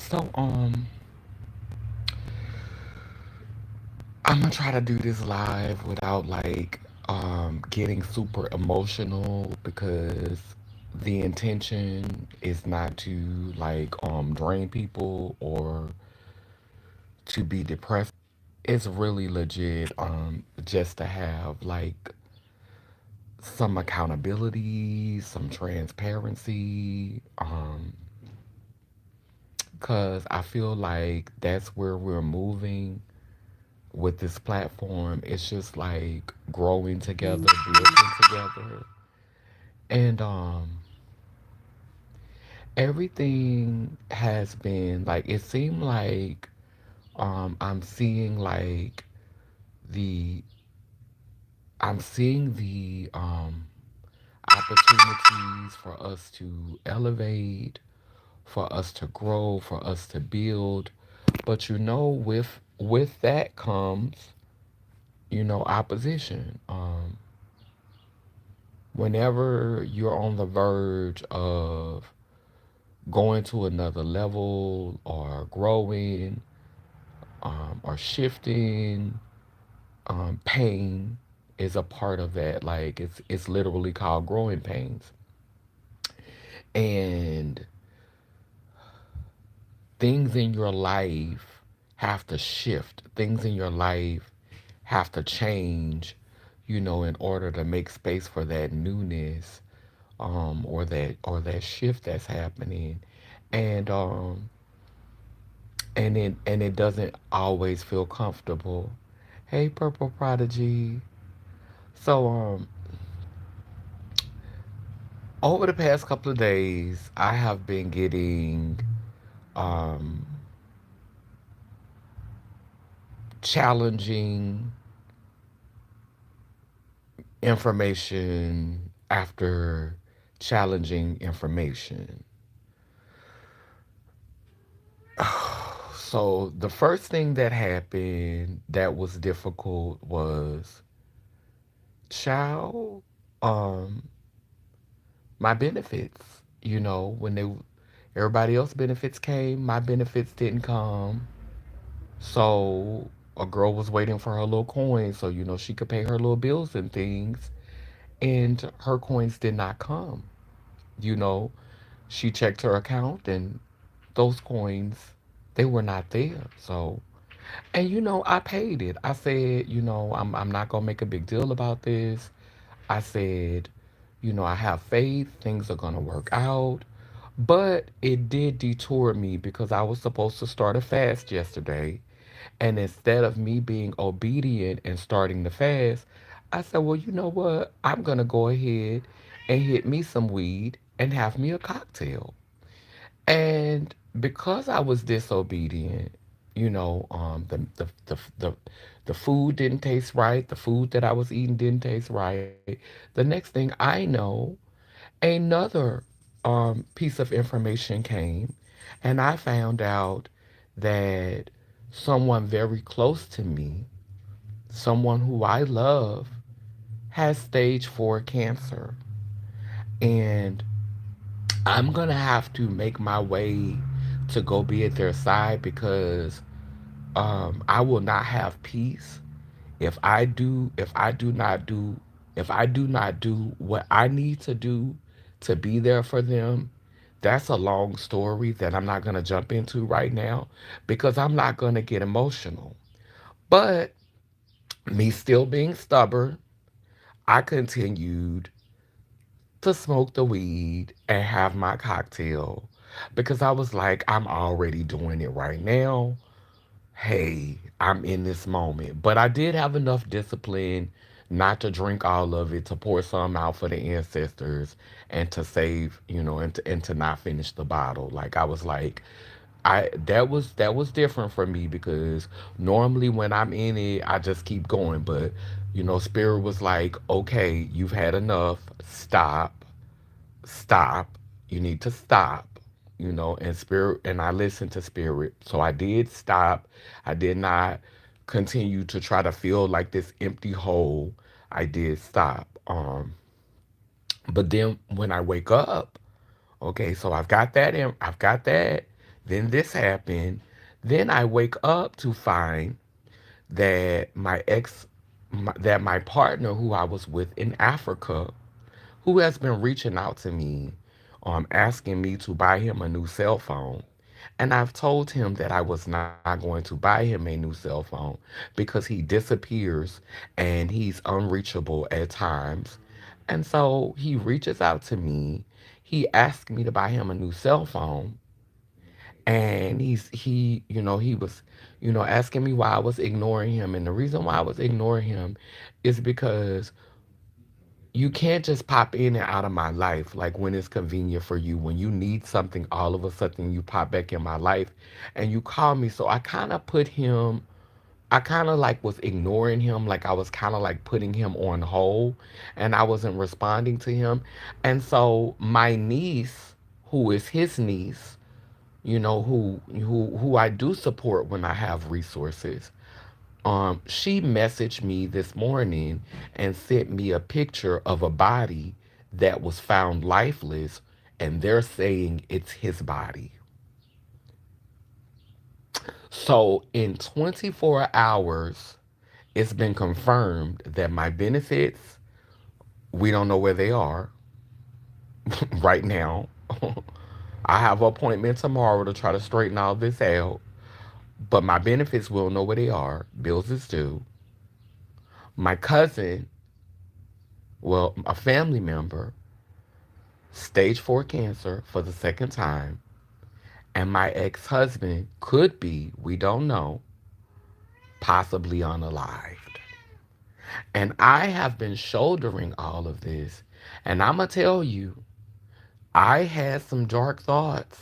So I'm gonna try to do this live without like getting super emotional because the intention is not to like drain people or to be depressing. It's really legit just to have like some accountability, some transparency, cause I feel like that's where we're moving with this platform. It's just like growing together, building together. And everything has been like it seemed like I'm seeing like the I'm seeing the opportunities for us to elevate, for us to grow, for us to build. But with that comes, opposition. Whenever you're on the verge of going to another level or growing or shifting, pain is a part of that. Like it's literally called growing pains. And things in your life have to shift. Things in your life have to change, in order to make space for that newness, or that shift that's happening. And it doesn't always feel comfortable. Hey, Purple Prodigy. So over the past couple of days, I have been getting um challenging information after challenging information. So the first thing that happened that was difficult was, child, um my benefits. When everybody else benefits came, my benefits didn't come. So a girl was waiting for her little coins so she could pay her little bills and things, and her coins did not come. You know, she checked her account and those coins, they were not there. So, and I paid it. I said, I'm not gonna make a big deal about this. I said, I have faith, things are gonna work out. But it did detour me because I was supposed to start a fast yesterday. And instead of me being obedient and starting the fast, I said, well, you know what? I'm gonna go ahead and hit me some weed and have me a cocktail. And because I was disobedient, the food didn't taste right. The food that I was eating didn't taste right. The next thing I know, another piece of information came, and I found out that someone very close to me, someone who I love, has stage 4 cancer. And I'm going to have to make my way to go be at their side because I will not have peace if I do not do what I need to do to be there for them. That's a long story that I'm not going to jump into right now because I'm not going to get emotional. But me still being stubborn, I continued to smoke the weed and have my cocktail because I was like, I'm already doing it right now. Hey, I'm in this moment. But I did have enough discipline not to drink all of it, to pour some out for the ancestors and to save, and to not finish the bottle. Like I was like, that was different for me because normally when I'm in it, I just keep going. But Spirit was like, okay, you've had enough. Stop. You need to stop. And Spirit, and I listened to Spirit. So I did stop. I did not continue to try to feel like this empty hole. I did stop. But then when I wake up, okay, so I've got that in, I've got that. Then this happened. Then I wake up to find that that my partner who I was with in Africa, who has been reaching out to me, asking me to buy him a new cell phone. And I've told him that I was not going to buy him a new cell phone because he disappears and he's unreachable at times. And so he reaches out to me. He asked me to buy him a new cell phone. And he was, asking me why I was ignoring him. And the reason why I was ignoring him is because you can't just pop in and out of my life like when it's convenient for you. When you need something, all of a sudden you pop back in my life and you call me. So I kind of like was ignoring him, like I was kind of like putting him on hold and I wasn't responding to him. And so my niece, who is his niece, who I do support when I have resources, she messaged me this morning and sent me a picture of a body that was found lifeless, and they're saying it's his body. So in 24 hours, it's been confirmed that my benefits, we don't know where they are right now. I have an appointment tomorrow to try to straighten all this out, but my benefits will know where they are. Bills is due. My cousin, well, a family member, stage 4 cancer for the second time, and my ex husband could be, we don't know, possibly unalived. And I have been shouldering all of this. And I'm going to tell you, I had some dark thoughts.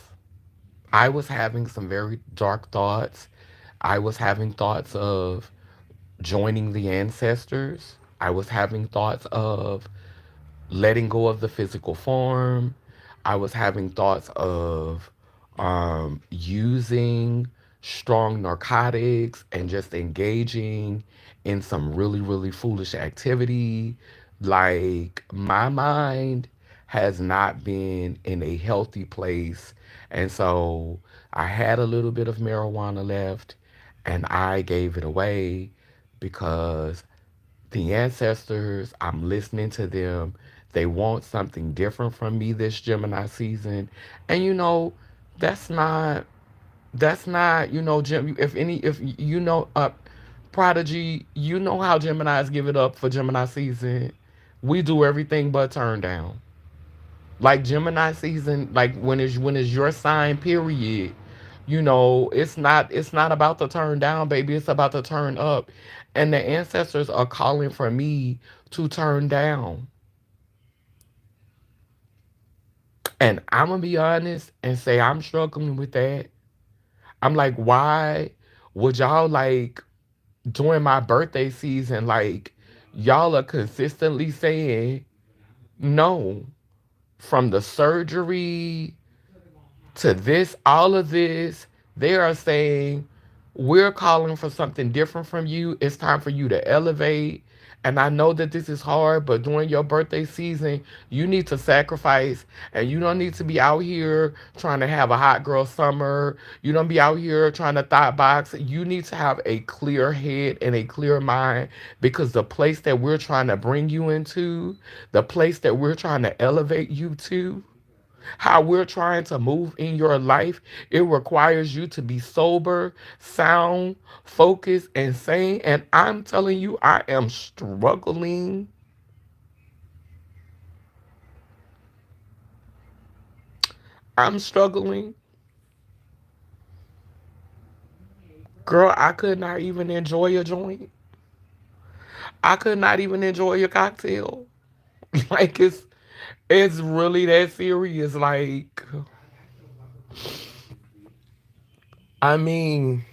I was having some very dark thoughts. I was having thoughts of joining the ancestors. I was having thoughts of letting go of the physical form. I was having thoughts of using strong narcotics and just engaging in some really, really foolish activity. Like, my mind has not been in a healthy place. And so I had a little bit of marijuana left and I gave it away because the ancestors, I'm listening to them. They want something different from me this Gemini season. And that's not Gem, if Prodigy, you know how Geminis give it up for Gemini season. We do everything but turn down. Like Gemini season, like when it's your sign period, it's not about to turn down, baby. It's about to turn up. And the ancestors are calling for me to turn down. And I'm gonna be honest and say I'm struggling with that. I'm like, why would y'all like during my birthday season, like y'all are consistently saying no, from the surgery to this, all of this, they are saying, we're calling for something different from you. It's time for you to elevate. And I know that this is hard, but during your birthday season, you need to sacrifice and you don't need to be out here trying to have a hot girl summer. You don't be out here trying to thought box. You need to have a clear head and a clear mind because the place that we're trying to bring you into, the place that we're trying to elevate you to, how we're trying to move in your life, it requires you to be sober, sound, focused, and sane. And I'm telling you, I am struggling. I'm struggling. Girl, I could not even enjoy a joint. I could not even enjoy a cocktail. Like it's really that serious. Like, I mean,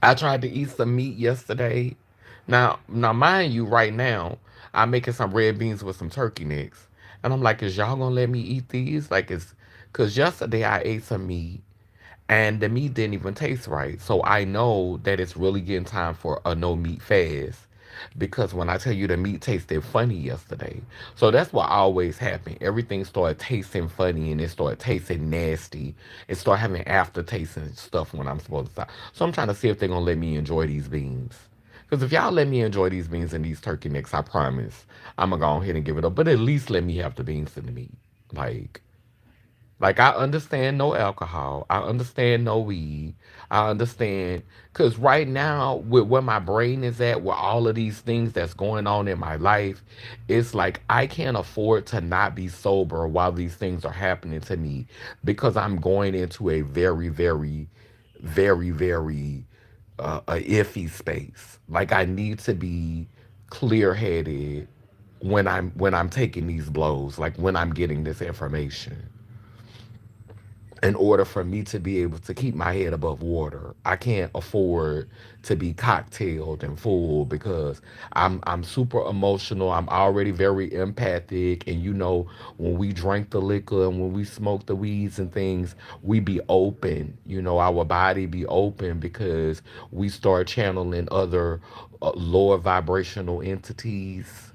I tried to eat some meat yesterday. Now, mind you, right now, I'm making some red beans with some turkey necks. And I'm like, is y'all gonna let me eat these? Cause yesterday I ate some meat and the meat didn't even taste right. So I know that it's really getting time for a no meat fast. because when I tell you the meat tasted funny yesterday. So that's what always happened. Everything started tasting funny and it started tasting nasty. It started having aftertaste and stuff when I'm supposed to stop. So I'm trying to see if they're gonna let me enjoy these beans. Because if y'all let me enjoy these beans and these turkey necks, I promise I'm gonna go ahead and give it up. But at least let me have the beans and the meat. Like I understand no alcohol. I understand no weed. I understand because right now with where my brain is at, with all of these things that's going on in my life, it's like I can't afford to not be sober while these things are happening to me because I'm going into a very, very, very, very a iffy space. Like I need to be clear headed when I'm taking these blows, like when I'm getting this information in order for me to be able to keep my head above water. I can't afford to be cocktailed and full because I'm super emotional. I'm already very empathic, and when we drink the liquor and when we smoke the weeds and things, we be open. Our body be open because we start channeling other lower vibrational entities.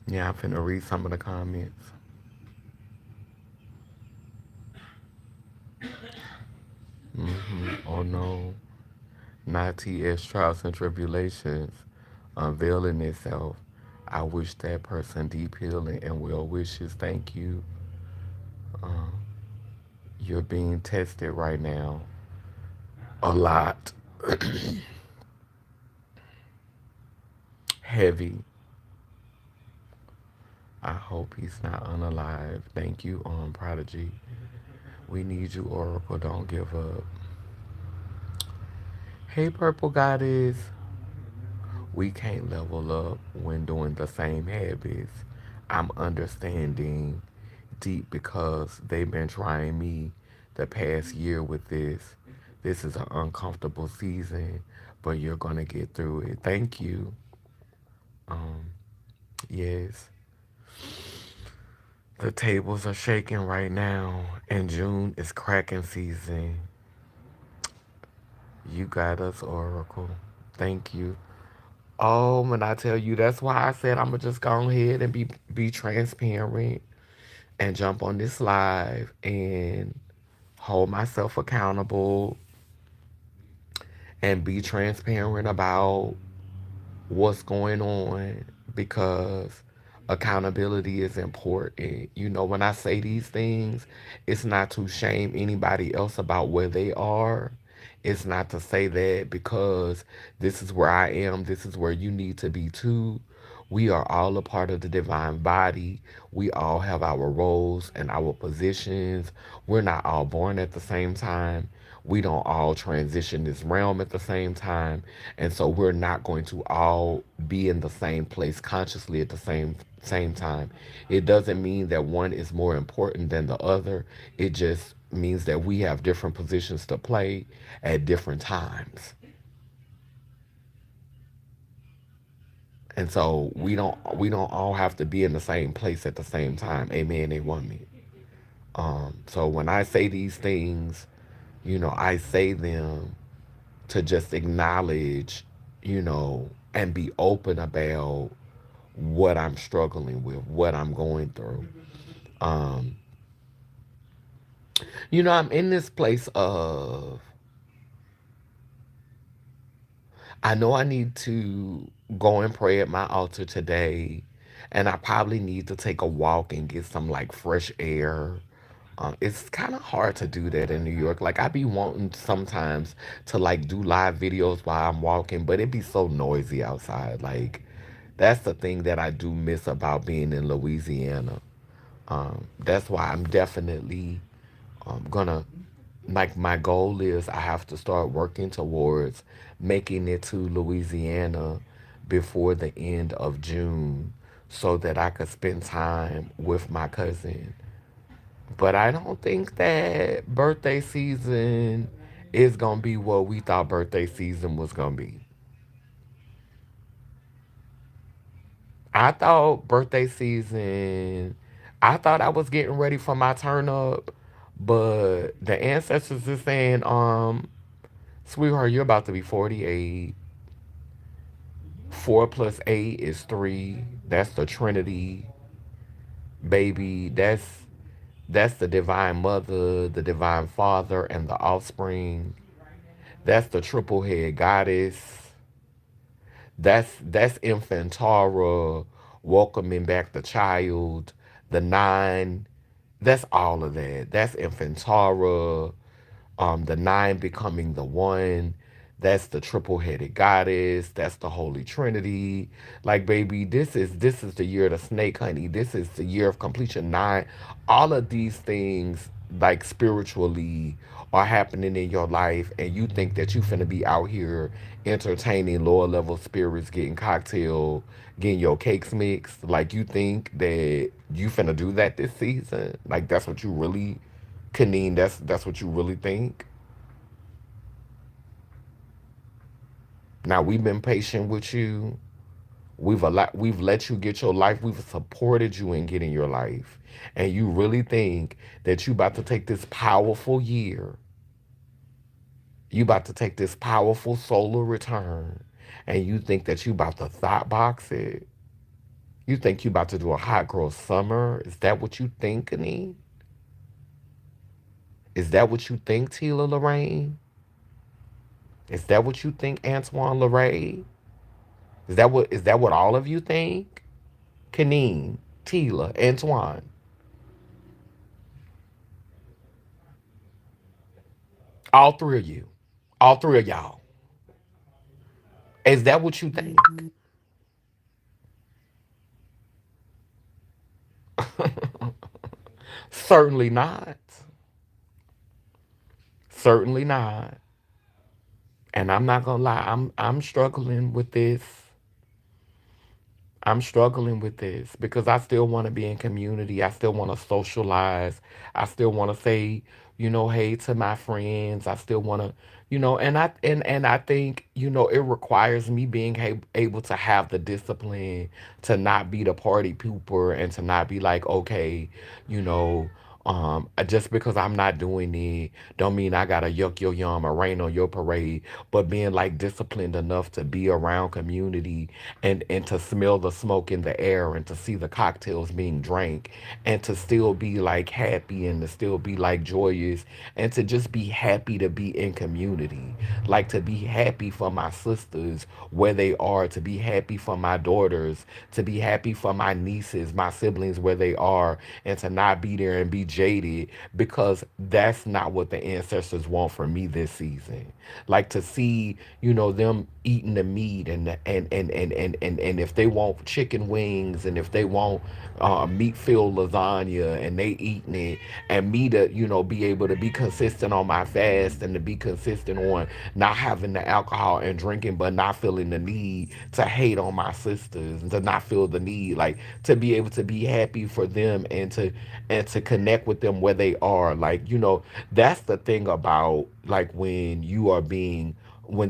Yeah, I'm finna read some of the comments. Oh no. Not TS trials and tribulations unveiling itself. I wish that person deep healing and well wishes. Thank you. You're being tested right now. A lot. Heavy. I hope he's not unalive. Thank you, Prodigy. We need you, Oracle. Don't give up. Hey, Purple Goddess. We can't level up when doing the same habits. I'm understanding deep because they've been trying me the past year with this. This is an uncomfortable season, but you're going to get through it. Thank you. Um, yes, the tables are shaking right now, and June is cracking season. You got us, Oracle. Thank you. Oh, when I tell you, that's why I said I'm gonna just go ahead and be transparent and jump on this live and hold myself accountable and be transparent about what's going on because accountability is important. When I say these things, it's not to shame anybody else about where they are. It's not to say that because this is where I am, this is where you need to be too. We are all a part of the divine body. We all have our roles and our positions. We're not all born at the same time. We don't all transition this realm at the same time. And so we're not going to all be in the same place consciously at the same time. It doesn't mean that one is more important than the other. It just means that we have different positions to play at different times. And so we don't all have to be in the same place at the same time. Amen, a woman. So when I say these things, I say them to just acknowledge, and be open about what I'm struggling with, what I'm going through. Um, I'm in this place of I know I need to go and pray at my altar today, and I probably need to take a walk and get some like fresh air. It's kind of hard to do that in New York. Like I be wanting sometimes to like do live videos while I'm walking, but it be so noisy outside. Like that's the thing that I do miss about being in Louisiana. That's why I'm definitely gonna like my goal is I have to start working towards making it to Louisiana before the end of June so that I could spend time with my cousin. But I don't think that birthday season is gonna be what we thought birthday season was gonna be. I thought birthday season, I thought I was getting ready for my turn up, But the ancestors are saying, sweetheart, you're about to be 48. 4 plus 8 is 3. That's the Trinity, baby. That's the divine mother, the divine father, and the offspring. That's the triple head goddess. That's infant Tara welcoming back the child. The nine. That's all of that. That's infant Tara. The nine becoming the one. That's the triple-headed goddess. That's the Holy Trinity. Like, baby, this is the year of the snake, honey. This is the year of completion. Nine. All of these things, like spiritually, are happening in your life, and you think that you finna be out here entertaining lower level spirits, getting cocktail, getting your cakes mixed. Like, you think that you finna do that this season? Like, that's what you really, Kaneen, that's what you really think. Now, we've been patient with you. We've let you get your life. We've supported you in getting your life. And you really think that you about to take this powerful year. You about to take this powerful solar return. And you think that you about to thought box it. You think you about to do a hot girl summer. Is that what you think, Kaneen? Is that what you think, Tila Lorraine? Is that what you think, Antoine Lorraine? Is that what all of you think? Kaneen, Tila, Antoine, all three of you, all three of y'all. Is that what you think? Certainly not. Certainly not. And I'm not gonna lie, I'm struggling with this. I'm struggling with this because I still want to be in community. I still want to socialize. I still want to say, hey to my friends. I still want to, and I think, it requires me being able to have the discipline to not be the party pooper and to not be like, okay, you know, just because I'm not doing it, don't mean I gotta yuck your yum or rain on your parade. But being like disciplined enough to be around community and to smell the smoke in the air and to see the cocktails being drank and to still be like happy and to still be like joyous and to just be happy to be in community, like to be happy for my sisters where they are, to be happy for my daughters, to be happy for my nieces, my siblings where they are, and to not be there and be jaded because that's not what the ancestors want for me this season. Like to see, them eating the meat and if they want chicken wings and if they want meat filled lasagna and they eating it, and me to be able to be consistent on my fast and to be consistent on not having the alcohol and drinking but not feeling the need to hate on my sisters and to not feel the need, like to be able to be happy for them and to connect with them where they are, like that's the thing about like when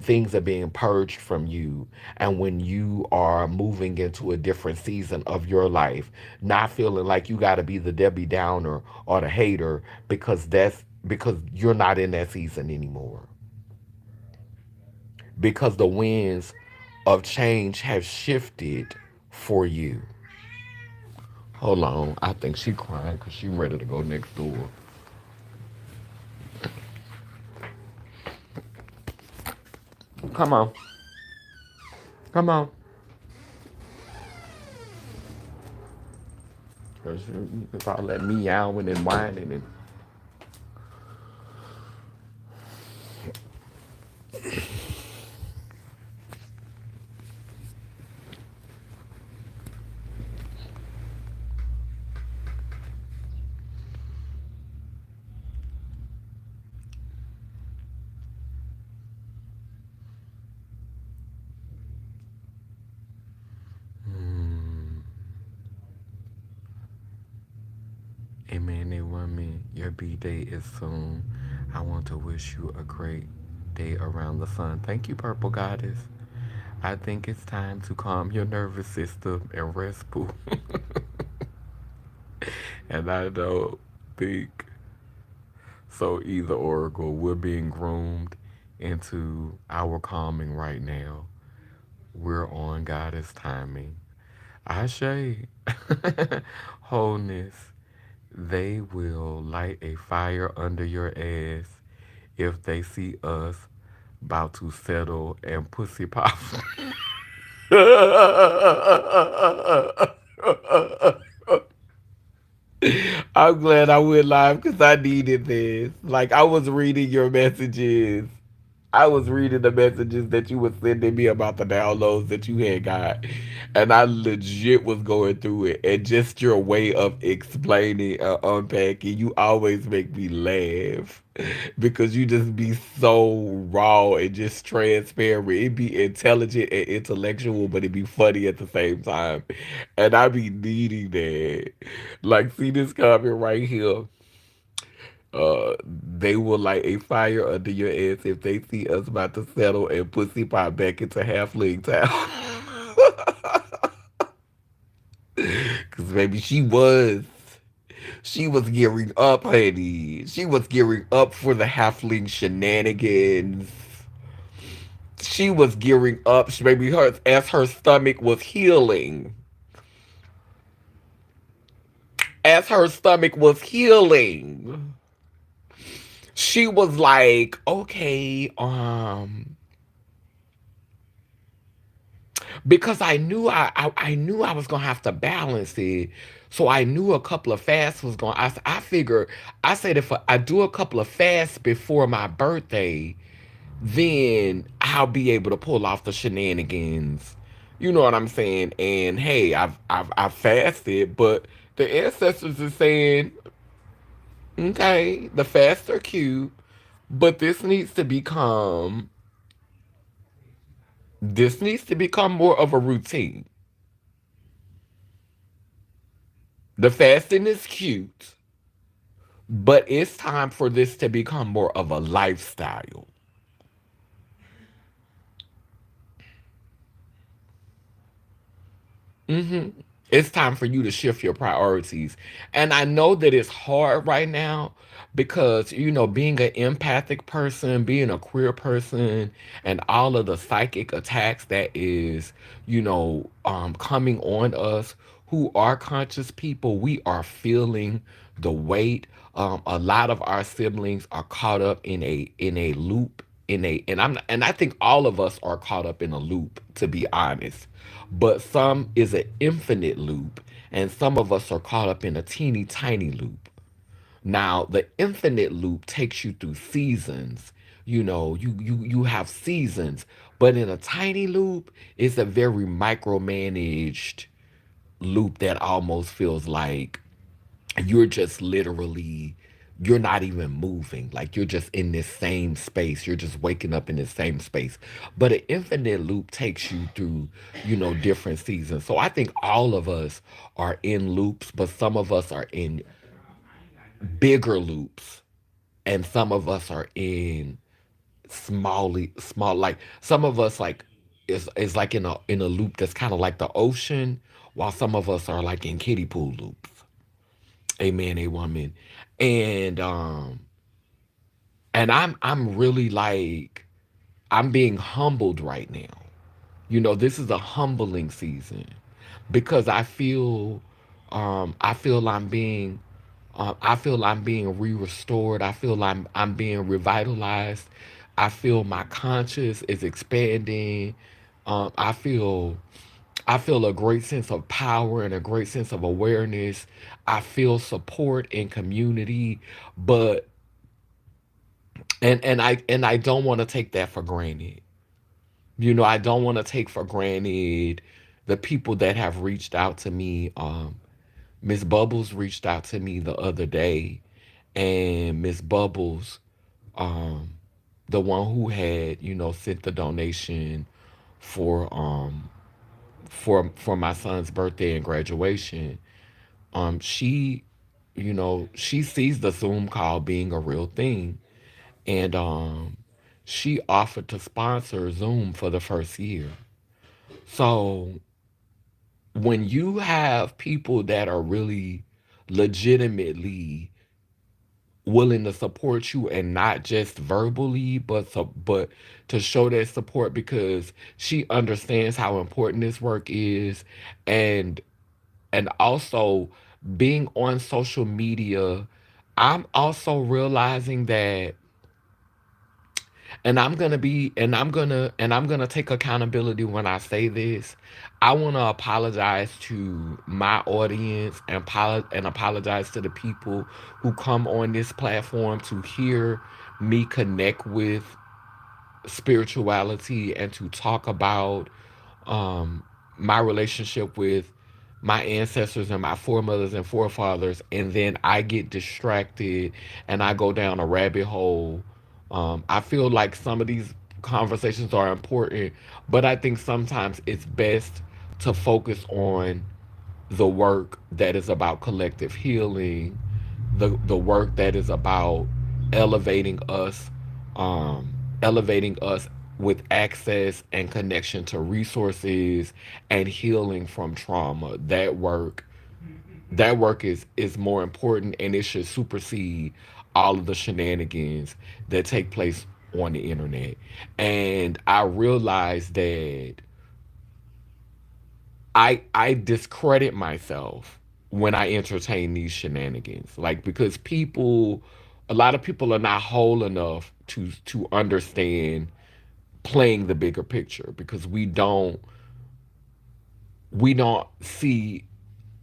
things are being purged from you and when you are moving into a different season of your life, not feeling like you got to be the Debbie Downer or the hater because you're not in that season anymore. Because the winds of change have shifted for you. Hold on, I think she crying because she ready to go next door. Come on, come on. Because it's all that meowing and whining and amen, a woman. Your B day is soon. I want to wish you a great day around the sun. Thank you, Purple Goddess. I think it's time to calm your nervous system and rest, boo. And I don't think So either Oracle, we're being groomed into our calming right now. We're on Goddess timing. Ashe, wholeness. They will light a fire under your ass if they see us about to settle and pussy pop. I'm glad I went live because I needed this. Like, I was reading your messages. I was reading the messages that you were sending me about the downloads that you had got, and I legit was going through it. And just your way of explaining and unpacking, you always make me laugh because you just be so raw and just transparent. It be intelligent and intellectual, but it be funny at the same time. And I be needing that. Like, see this comment right here. They will light a fire under your ass if they see us about to settle and pussy pop back into halfling town. Cause maybe she was gearing up, honey. She was gearing up for the halfling shenanigans. She was gearing up. Maybe her as her stomach was healing. As her stomach was healing, she was like, okay, because I knew I was gonna have to balance it. So I knew a couple of fasts was going. I figured I said if I do a couple of fasts before my birthday, then I'll be able to pull off the shenanigans. You know what I'm saying? And hey, I've fasted, but the ancestors are saying, okay, the fasts are cute, but this needs to become more of a routine. The fasting is cute, but it's time for this to become more of a lifestyle. It's time for you to shift your priorities. And I know that it's hard right now because, being an empathic person, being a queer person, and all of the psychic attacks that is, coming on us who are conscious people, we are feeling the weight. A lot of our siblings are caught up in a loop and I think all of us are caught up in a loop, to be honest, but some is an infinite loop, and some of us are caught up in a teeny tiny loop. Now, the infinite loop takes you through seasons. You have seasons, but in a tiny loop, it's a very micromanaged loop that almost feels like you're just literally you're not even moving, like you're just in this same space, you're just waking up in this same space. But an infinite loop takes you through different seasons. So I think all of us are in loops, but some of us are in bigger loops, and some of us are in small, like some of us like is like in a loop that's kind of like the ocean, while some of us are like in kiddie pool loops. A man, a woman. And I'm really like I'm being humbled right now. This is a humbling season because I feel I'm being re-restored. I feel I'm being revitalized. I feel my conscious is expanding. Um, I feel I feel a great sense of power and a great sense of awareness. I feel support and community, but and I don't want to take that for granted. I don't want to take for granted the people that have reached out to me. Miss Bubbles reached out to me the other day, and Miss Bubbles, um, the one who had sent the donation for for my son's birthday and graduation. She sees the Zoom call being a real thing, and she offered to sponsor Zoom for the first year. So when you have people that are really legitimately willing to support you, and not just verbally, but to show that support because she understands how important this work is. And and also being on social media, I'm also realizing that, and I'm gonna take accountability when I say this. I want to apologize to my audience, and apologize to the people who come on this platform to hear me connect with spirituality and to talk about um, my relationship with my ancestors and my foremothers and forefathers, and then I get distracted and I go down a rabbit hole. I feel like some of these conversations are important, but I think sometimes it's best to focus on the work that is about collective healing, the work that is about elevating us, um, elevating us with access and connection to resources and healing from trauma. That work is more important, and it should supersede all of the shenanigans that take place on the internet. And I realized that I discredit myself when I entertain these shenanigans. Like, because a lot of people are not whole enough to understand playing the bigger picture, because we don't see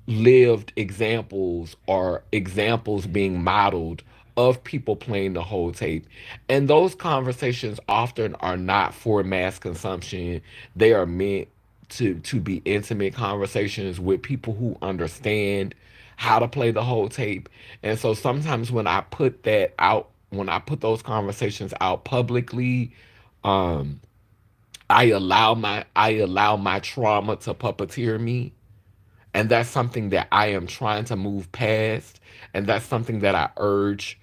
lived examples or examples being modeled of people playing the whole tape. And those conversations often are not for mass consumption. They are meant to be intimate conversations with people who understand how to play the whole tape. And so sometimes when I put those conversations out publicly, um, I allow my trauma to puppeteer me, and that's something that I am trying to move past. And that's something that I urge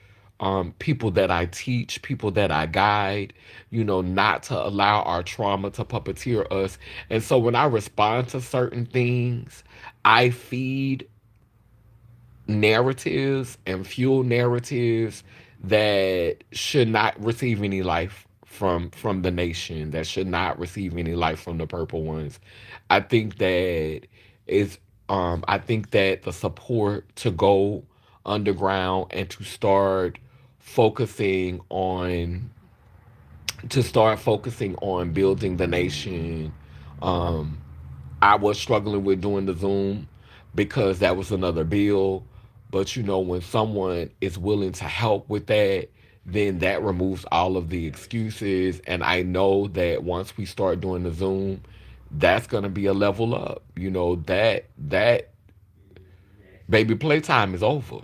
people that I teach, people that I guide, not to allow our trauma to puppeteer us. And so when I respond to certain things, I feed narratives and fuel narratives that should not receive any life from the nation, that should not receive any life from the purple ones. I think that is I think that the support to go underground and focusing on to start focusing on building the nation. um I was struggling with doing the Zoom because that was another bill. But when someone is willing to help with that, then that removes all of the excuses. And I know that once we start doing the Zoom, that's gonna be a level up. That baby playtime is over.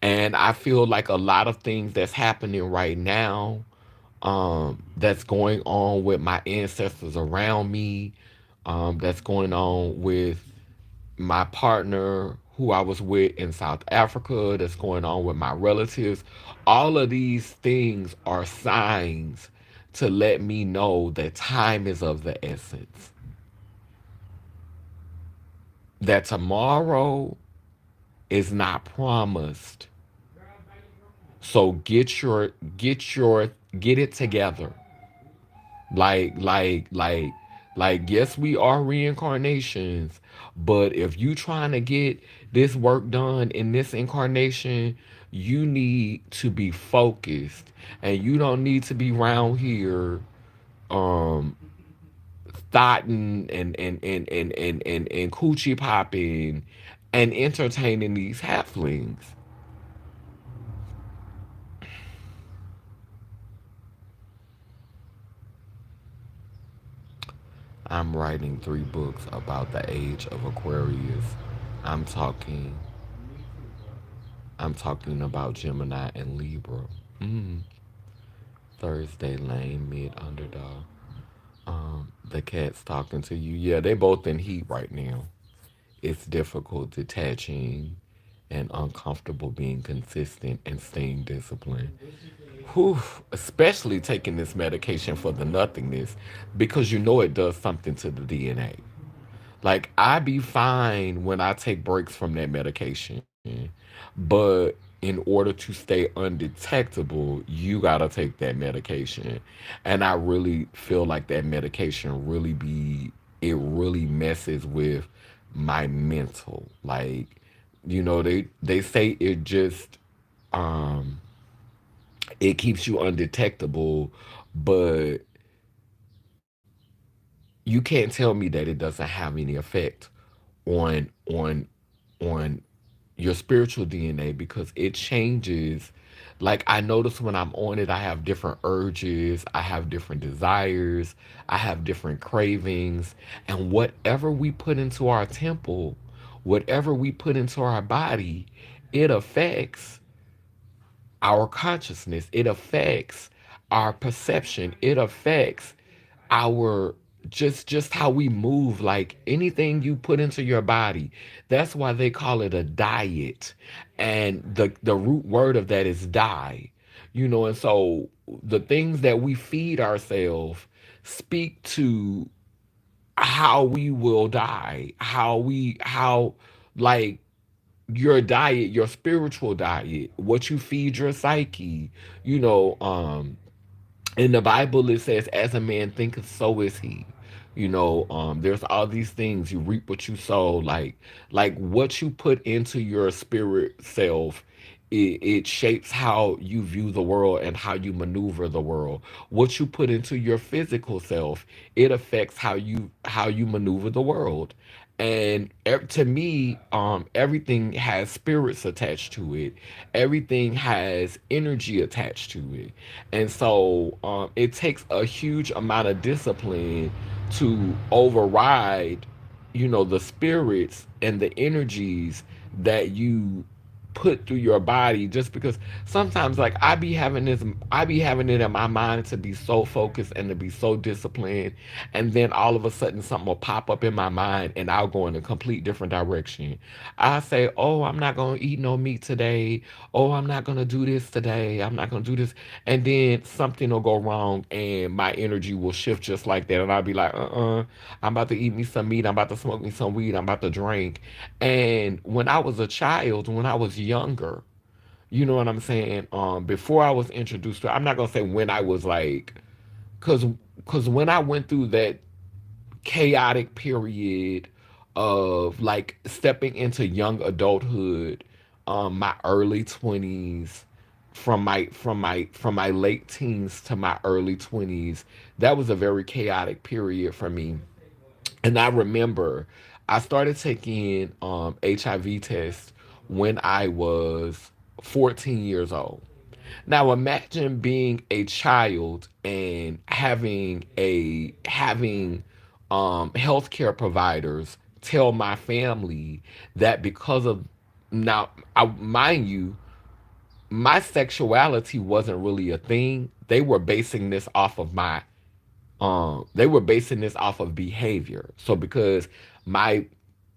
And I feel like a lot of things that's happening right now, that's going on with my ancestors around me, that's going on with my partner who I was with in South Africa, that's going on with my relatives. All of these things are signs to let me know that time is of the essence, that tomorrow is not promised. So get it together. Like, yes, we are reincarnations, but if you trying to get this work done in this incarnation, you need to be focused, and you don't need to be around here um thotting and coochie popping and entertaining these halflings. I'm writing 3 books about the age of Aquarius. I'm talking I'm talking about Gemini and Libra. Mm. Thursday Lane, mid underdog. The cat's talking to you. Yeah, they both in heat right now. It's difficult detaching and uncomfortable being consistent and staying disciplined. Whew, especially taking this medication for the nothingness, because it does something to the DNA. Like, I be fine when I take breaks from that medication, but in order to stay undetectable, you got to take that medication. And I really feel like that medication it really messes with my mental. Like, they say um, it keeps you undetectable, but you can't tell me that it doesn't have any effect on on on your spiritual DNA, because it changes. Like, I notice when I'm on it, I have different urges, I have different desires, I have different cravings, and whatever we put into our temple, whatever we put into our body, it affects our consciousness, it affects our perception, it affects our just how we move. Like, anything you put into your body, that's why they call it a diet. And the root word of that is die. And so the things that we feed ourselves speak to how we will die, how like your diet, your spiritual diet, what you feed your psyche, you know um in the Bible, it says, "As a man thinketh, so is he." There's all these things. You reap what you sow. Like what you put into your spirit self, it shapes how you view the world and how you maneuver the world. What you put into your physical self, it affects how you maneuver the world. And to me, everything has spirits attached to it. Everything has energy attached to it. And so it takes a huge amount of discipline to override, the spirits and the energies that you put through your body. Just because sometimes, like, I be having it in my mind to be so focused and to be so disciplined, and then all of a sudden something will pop up in my mind and I'll go in a complete different direction. I say, "Oh, I'm not going to eat no meat today. Oh, I'm not going to do this today. I'm not going to do this." And then something will go wrong and my energy will shift just like that. And I'll be like, I'm about to eat me some meat. I'm about to smoke me some weed. I'm about to drink. And when I was a child, when I was younger, you know what I'm saying? Before I was introduced to, I'm not gonna say when I was like, cause, cause when I went through that chaotic period of like stepping into young adulthood, my early 20s, from my late teens to my early 20s, that was a very chaotic period for me. And I remember I started taking HIV tests when I was 14 years old. Now imagine being a child and having healthcare providers tell my family that because of, now, mind you, my sexuality wasn't really a thing. They were basing this off of behavior. So because my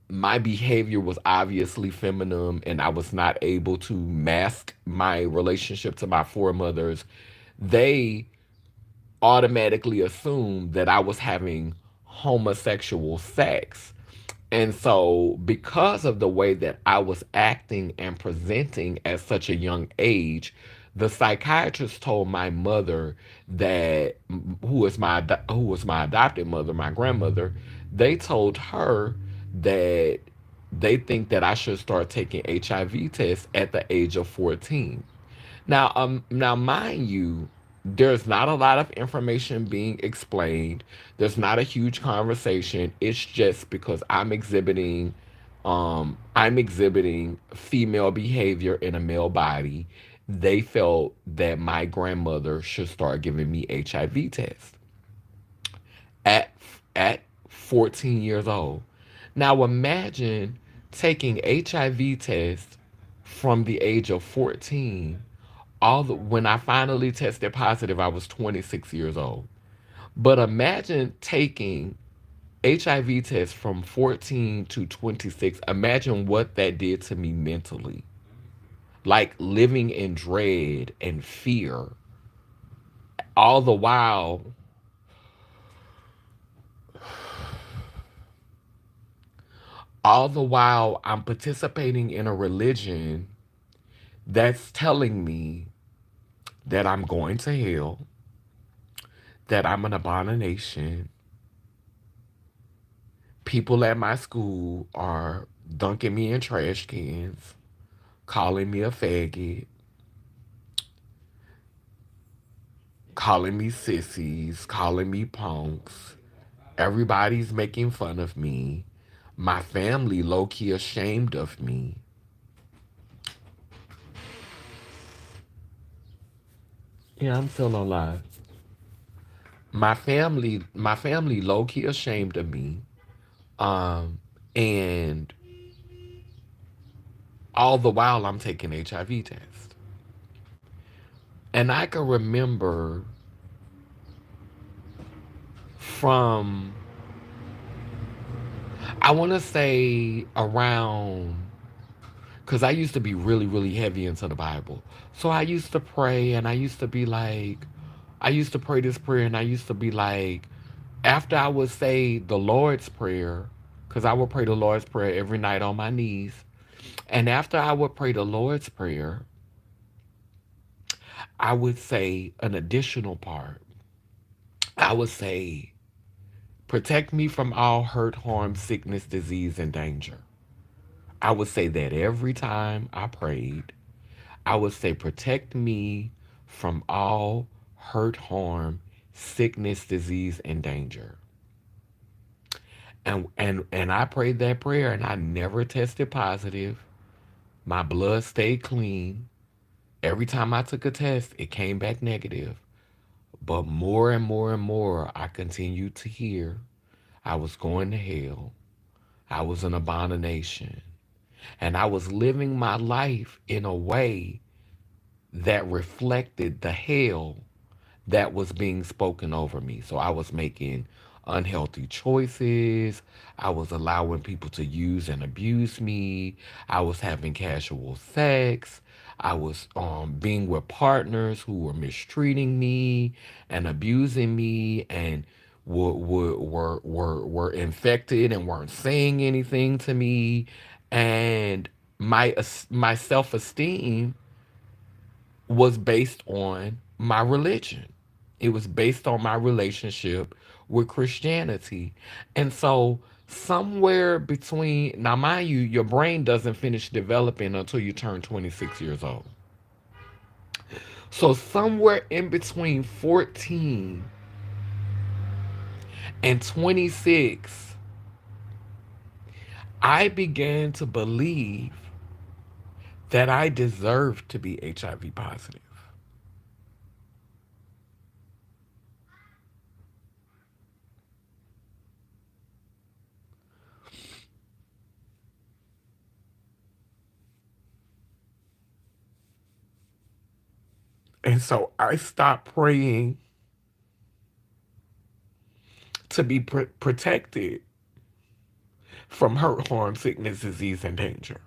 my behavior was obviously feminine and I was not able to mask my relationship to my foremothers, they automatically assumed that I was having homosexual sex. And so, because of the way that I was acting and presenting at such a young age, the psychiatrist told my mother that, who was my adopted mother, my grandmother, they told her that they think that I should start taking HIV tests at the age of 14. Now, mind you, there's not a lot of information being explained. There's not a huge conversation. It's just because I'm exhibiting female behavior in a male body. They felt that my grandmother should start giving me HIV tests at at 14 years old. Now imagine taking HIV tests from the age of 14. When I finally tested positive, I was 26 years old. But imagine taking HIV tests from 14 to 26. Imagine what that did to me mentally. Like, living in dread and fear. All the while, I'm participating in a religion that's telling me that I'm going to hell, that I'm an abomination. People at my school are dunking me in trash cans, calling me a faggot, calling me sissies, calling me punks. Everybody's making fun of me. My family low key ashamed of me. Yeah, I'm still alive. My family low key ashamed of me. Um, and all the while I'm taking HIV test. And I can remember from, I want to say around, because I used to be really, really heavy into the Bible. So I used to pray and I used to be like, I used to pray this prayer and I used to be like, after I would say the Lord's Prayer, because I would pray the Lord's Prayer every night on my knees. And after I would pray the Lord's Prayer, I would say an additional part. I would say, protect me from all hurt, harm, sickness, disease, and danger. I would say that every time I prayed. I would say, protect me from all hurt, harm, sickness, disease, and danger. And I prayed that prayer and I never tested positive. My blood stayed clean. Every time I took a test, it came back negative. But more and more and more, I continued to hear I was going to hell. I was an abomination. And I was living my life in a way that reflected the hell that was being spoken over me. So I was making unhealthy choices. I was allowing people to use and abuse me. I was having casual sex. I was being with partners who were mistreating me and abusing me and were infected and weren't saying anything to me. And my self esteem was based on my religion. It was based on my relationship with Christianity. And so, somewhere between, now, mind you, your brain doesn't finish developing until you turn 26 years old. So, somewhere in between 14 and 26, I began to believe that I deserved to be HIV positive. And so I stopped praying to be protected from hurt, harm, sickness, disease, and danger.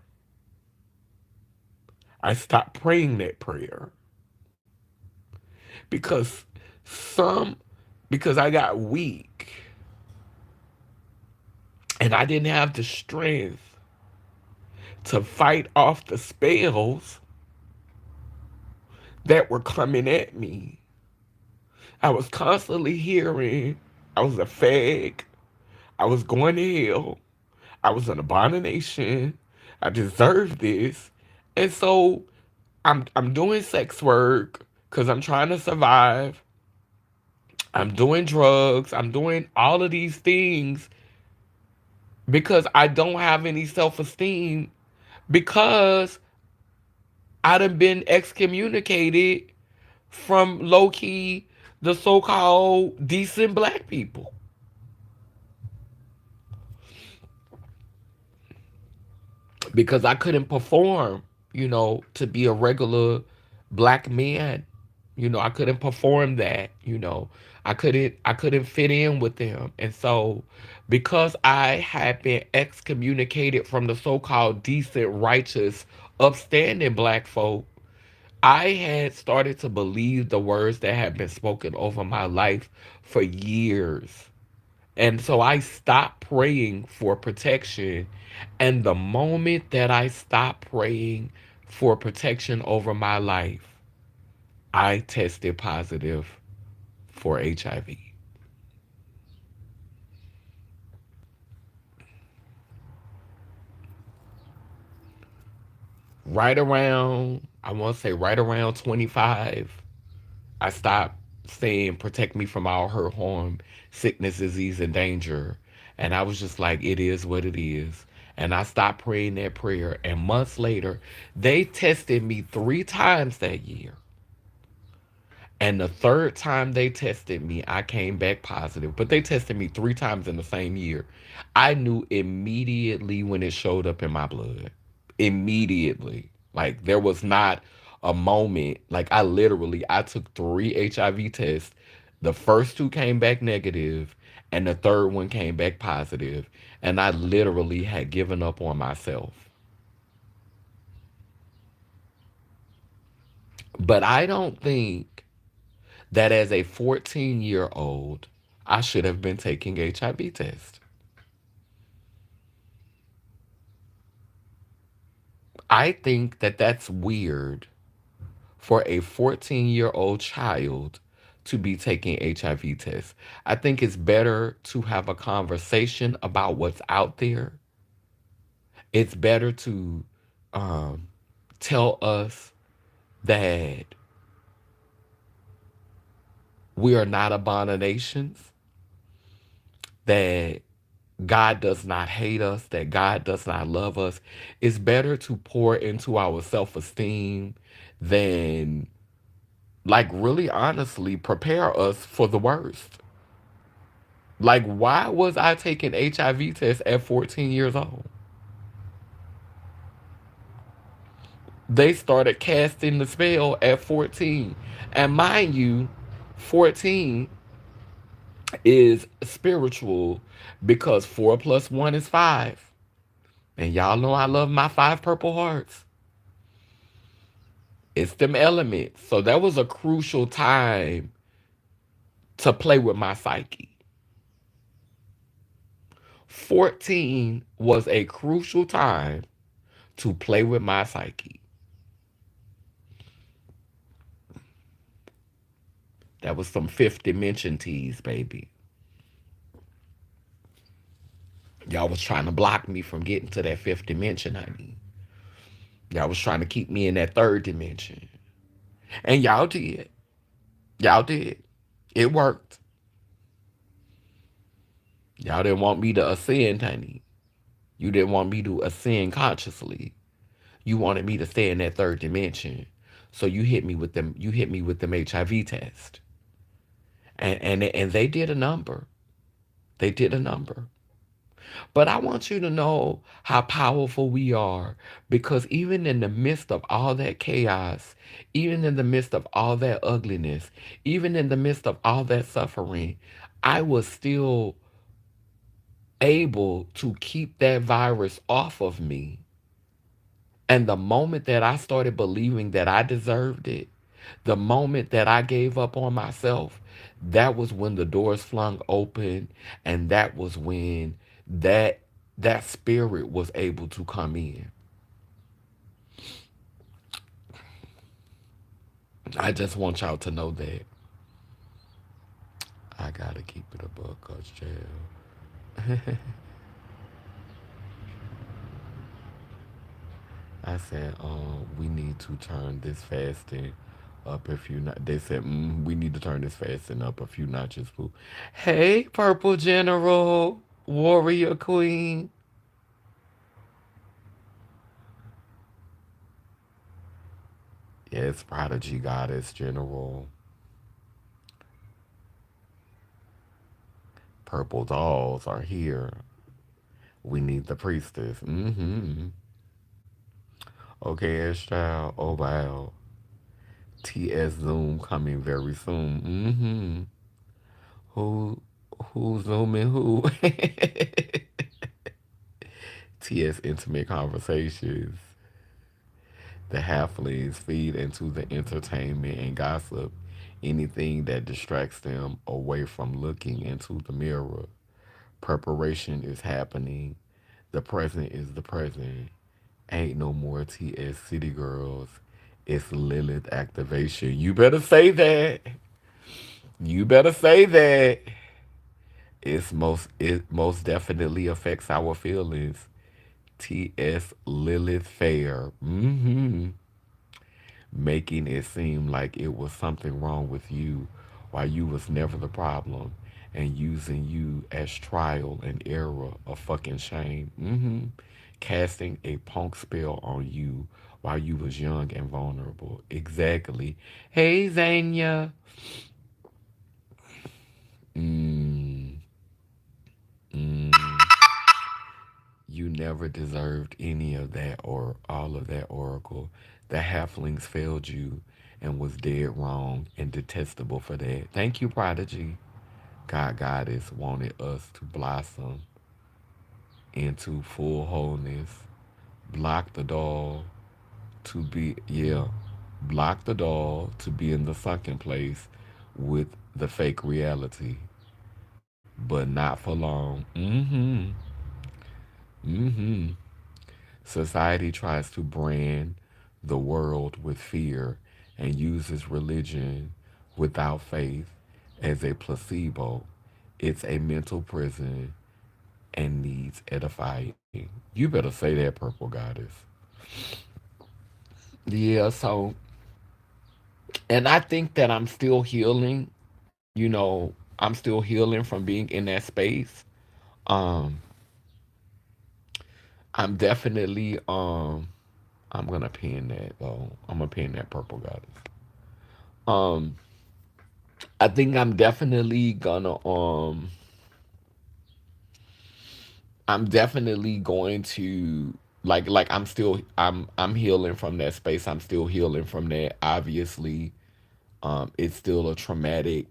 I stopped praying that prayer because some, because I got weak and I didn't have the strength to fight off the spells that were coming at me. I was constantly hearing I was a fag, I was going to hell, I was an abomination, I deserved this. And so I'm doing sex work because I'm trying to survive. I'm doing drugs. I'm doing all of these things because I don't have any self esteem because I done been excommunicated from low key the so called decent black people because I couldn't perform, to be a regular black man. I couldn't perform that, I couldn't fit in with them. And so because I had been excommunicated from the so-called decent, righteous, upstanding black folk, I had started to believe the words that had been spoken over my life for years. And so I stopped praying for protection. And the moment that I stopped praying for protection over my life, I tested positive for HIV. Right around, I want to say right around 25, I stopped saying protect me from all hurt, harm, sickness, disease, and danger. And I was just like, it is what it is. And I stopped praying that prayer. And months later, they tested me 3 times that year. And the third time they tested me, I came back positive. But they tested me 3 times in the same year. I knew immediately when it showed up in my blood. Immediately. Like there was not a moment. Like I took 3 HIV tests. The first 2 came back negative, and the third one came back positive. And I literally had given up on myself. But I don't think that as a 14-year-old, I should have been taking HIV tests. I think that that's weird for a 14-year-old child to be taking HIV tests. I think it's better to have a conversation about what's out there. It's better to um, tell us that we are not abominations, that God does not hate us, that God does not love us. It's better to pour into our self esteem than, like, really honestly prepare us for the worst. Like, why was I taking HIV tests at 14 years old? They started casting the spell at 14. And mind you, 14 is spiritual because 4 plus 1 is 5. And y'all know I love my 5 purple hearts. It's them elements. So that was a crucial time to play with my psyche. 14 was a crucial time to play with my psyche. That was some fifth dimension tease, baby. Y'all was trying to block me from getting to that fifth dimension, honey. Y'all was trying to keep me in that third dimension. And y'all did. Y'all did. It worked. Y'all didn't want me to ascend, honey. You didn't want me to ascend consciously. You wanted me to stay in that third dimension. So you hit me with them HIV test. And they did a number. They did a number. But I want you to know how powerful we are because even in the midst of all that chaos, even in the midst of all that ugliness, even in the midst of all that suffering, I was still able to keep that virus off of me. And the moment that I started believing that I deserved it, the moment that I gave up on myself, that was when the doors flung open, and that was when that that spirit was able to come in. I just want y'all to know that I gotta keep it a buck, Coach Jail. I said, we need to turn this fasting up a few. They said, we need to turn this fasting up a few notches, boo. Hey, Purple General, Warrior Queen. Yes, Prodigy Goddess General. Purple dolls are here. We need the priestess. Mm-hmm. Okay, Estelle. Oh wow. TS Zoom coming very soon. Mm-hmm. Who who's zooming who? TS Intimate Conversations. The halflings feed into the entertainment and gossip, anything that distracts them away from looking into the mirror. Preparation is happening. The present is the present. Ain't no more TS City Girls. It's Lilith activation. You better say that. You better say that. It most definitely affects our feelings. TS Lilith Fair. Making it seem like it was something wrong with you while you was never the problem and using you as trial and error of fucking shame. Casting a punk spell on you while you was young and vulnerable. Exactly. Hey Zanya. Mm, mm. You never deserved any of that or all of that, Oracle. The halflings failed you and was dead wrong and detestable for that. Thank you, Prodigy. God Goddess wanted us to blossom into full wholeness. Block the doll to be, yeah, block the doll to be in the sunken place with the fake reality, but not for long. Mm-hmm. Society tries to brand the world with fear and uses religion without faith as a placebo. It's a mental prison and needs edifying. You better say that, Purple Goddess. Yeah, so, and I think that I'm still healing. I'm still healing from being in that space. Um, I'm definitely, I'm gonna pin that though. I'm gonna pin that Purple Goddess. Um, I think I'm definitely going to like I'm healing from that space. I'm still healing from that. Obviously, it's still a traumatic,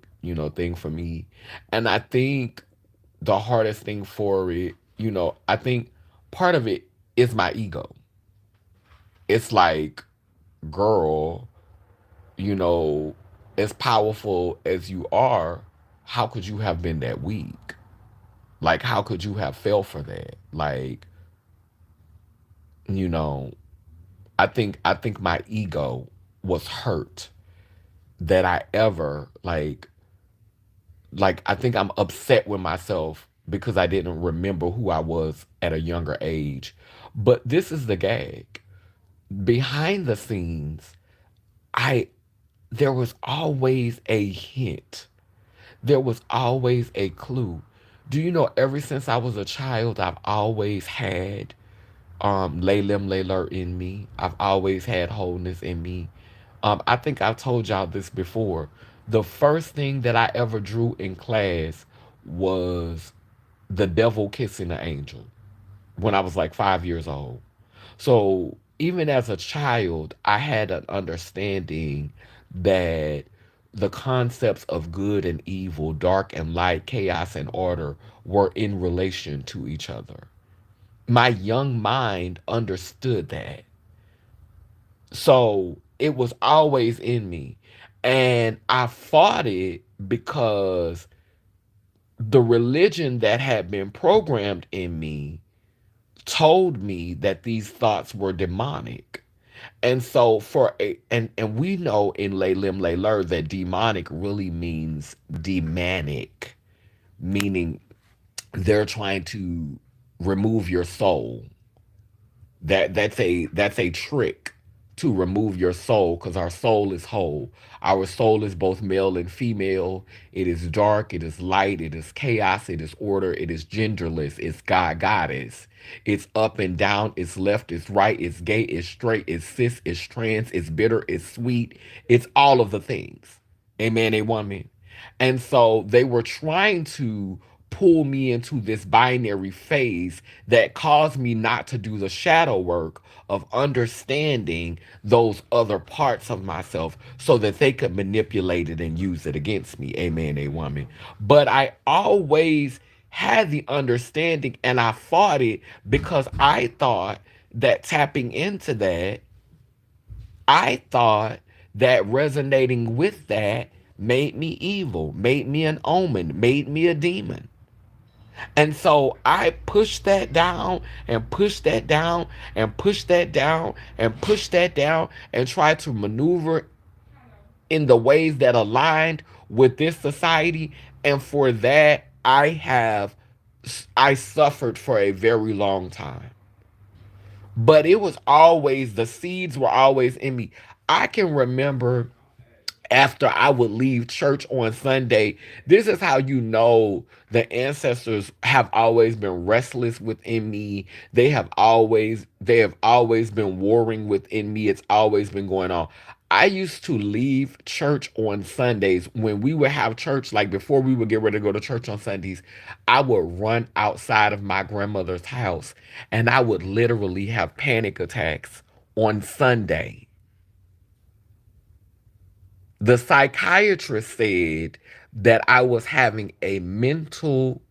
thing for me. And I think the hardest thing for it, I think part of it is my ego. It's like, girl, you know, as powerful as you are, how could you have been that weak? Like, how could you have fell for that? Like, you know, I think my ego was hurt that I ever I think I'm upset with myself because I didn't remember who I was at a younger age. But this is the gag. Behind the scenes, I there was always a hint. There was always a clue. Do you know ever since I was a child I've always had Lalem Layler in me. I've always had wholeness in me. I think I've told y'all this before. The first thing that I ever drew in class was the devil kissing an angel when I was like 5 years old. So even as a child, I had an understanding that the concepts of good and evil, dark and light, chaos and order were in relation to each other. My young mind understood that. So it was always in me. And I fought it because the religion that had been programmed in me told me that these thoughts were demonic. And so and we know in Lay Lim Lay Lur that demonic really means demanic, meaning they're trying to remove your soul. That's a trick to remove your soul because our soul is whole. Our soul is both male and female. It is dark, it is light, it is chaos, it is order, it is genderless, it's God Goddess. It's up and down, it's left, it's right, it's gay, it's straight, it's cis, it's trans, it's bitter, it's sweet. It's all of the things. Amen, a woman. And so they were trying to pull me into this binary phase that caused me not to do the shadow work of understanding those other parts of myself so that they could manipulate it and use it against me. Amen, a woman. But I always had the understanding and I fought it because I thought that tapping into that, I thought that resonating with that made me evil, made me an omen, made me a demon. And so I pushed that down and pushed that down and pushed that down and pushed that down and tried to maneuver in the ways that aligned with this society. And for that, I suffered for a very long time. But it was always, the seeds were always in me. I can remember after I would leave church on Sunday. This is how you know the ancestors have always been restless within me. They have always been warring within me. It's always been going on. I used to leave church on Sundays when we would have church, like before we would get ready to go to church on Sundays. I would run outside of my grandmother's house and I would literally have panic attacks on Sunday. The psychiatrist said that I was having a mental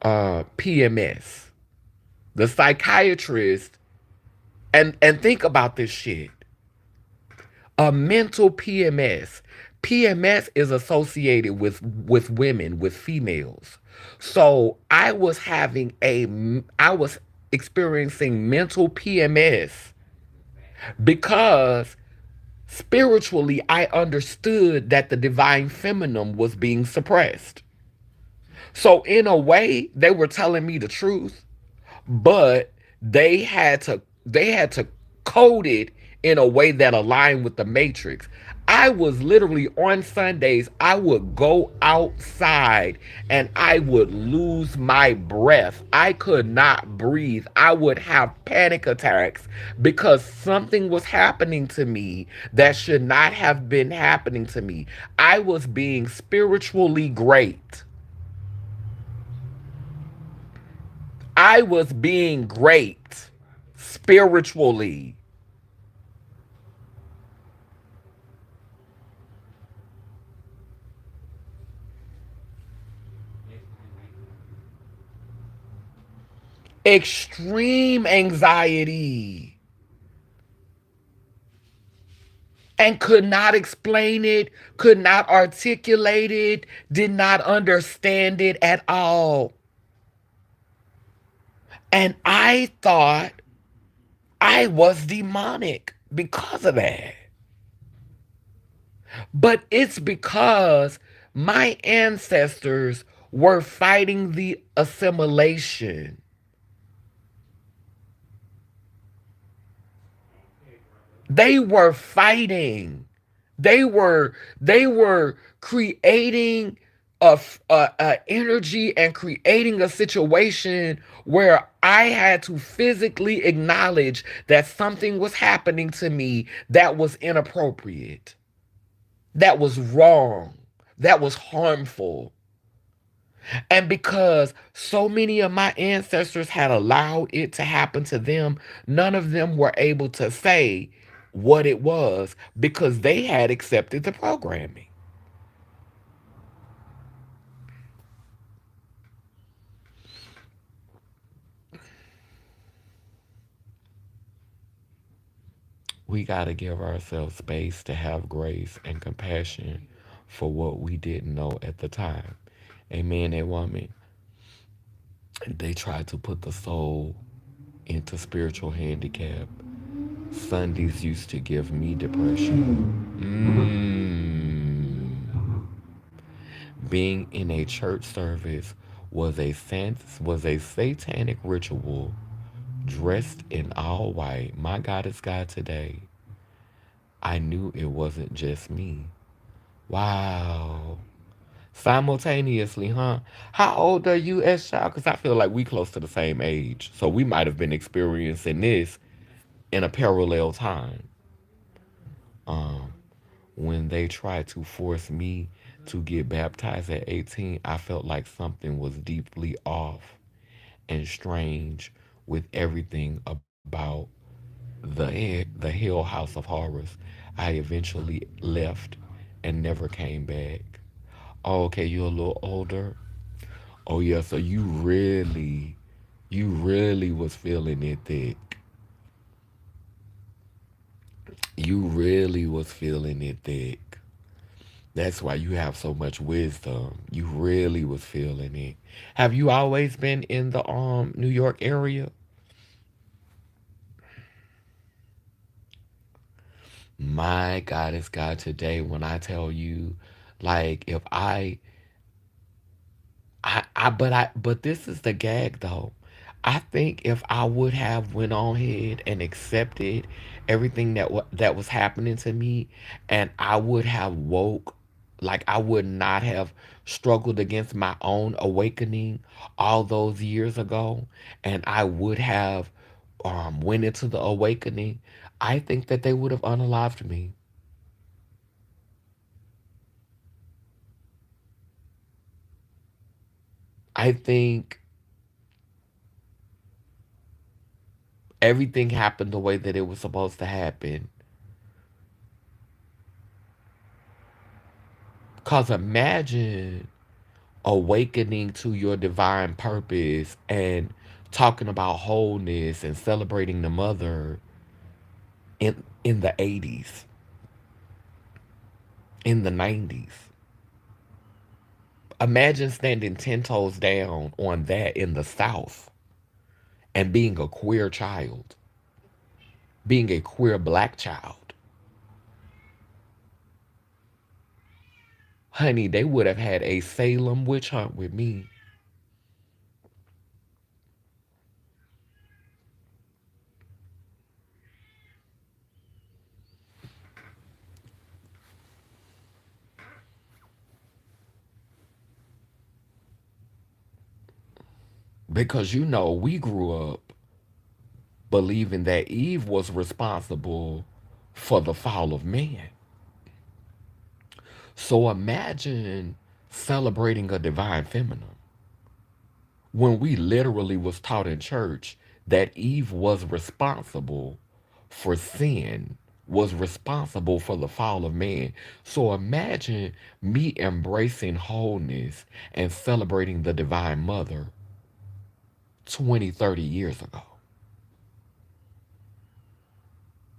PMS. The psychiatrist, and think about this shit. A mental PMS. PMS is associated with women, with females. So I was experiencing mental PMS because spiritually, I understood that the divine feminine was being suppressed. So, in a way, they were telling me the truth, but they had to code it in a way that aligned with the matrix. I was literally on Sundays, I would go outside and I would lose my breath. I could not breathe. I would have panic attacks because something was happening to me that should not have been happening to me. I was being spiritually great. I was being great spiritually. Extreme anxiety, and could not explain it, could not articulate it, did not understand it at all. And I thought I was demonic because of that. But it's because my ancestors were fighting the assimilation. They were fighting. They were creating a energy and creating a situation where I had to physically acknowledge that something was happening to me that was inappropriate, that was wrong, that was harmful. And because so many of my ancestors had allowed it to happen to them, none of them were able to say what it was because they had accepted the programming. We got to give ourselves space to have grace and compassion for what we didn't know at the time. A man and woman, they tried to put the soul into spiritual handicap. Sundays used to give me depression. Being in a church service was a satanic ritual. Dressed in all white, my God is God today. I knew it wasn't just me. Wow. Simultaneously, huh? How old are you as child? Because I feel like we close to the same age. So we might have been experiencing this in a parallel time. Um, when they tried to force me to get baptized at 18, I felt like something was deeply off and strange with everything about the Hill House of Horrors. I eventually left and never came back. Oh, okay, you're a little older. Oh yeah, so you really was feeling it thick. You really was feeling it thick. That's why you have so much wisdom. You really was feeling it. Have you always been in the New York area? My God is God today when I tell you, like, if but this is the gag though. I think if I would have went on ahead and accepted everything that was happening to me, and I would have woke, like I would not have struggled against my own awakening all those years ago, and I would have went into the awakening, I think that they would have unalived me. I think everything happened the way that it was supposed to happen. Cause imagine awakening to your divine purpose and talking about wholeness and celebrating the mother in the 80s, in the 90s. Imagine standing 10 toes down on that in the South and being a queer child, being a queer black child. Honey, they would have had a Salem witch hunt with me because we grew up believing that Eve was responsible for the fall of man. So imagine celebrating a divine feminine when we literally was taught in church that Eve was responsible for sin, was responsible for the fall of man. So imagine me embracing wholeness and celebrating the divine mother 20, 30 years ago.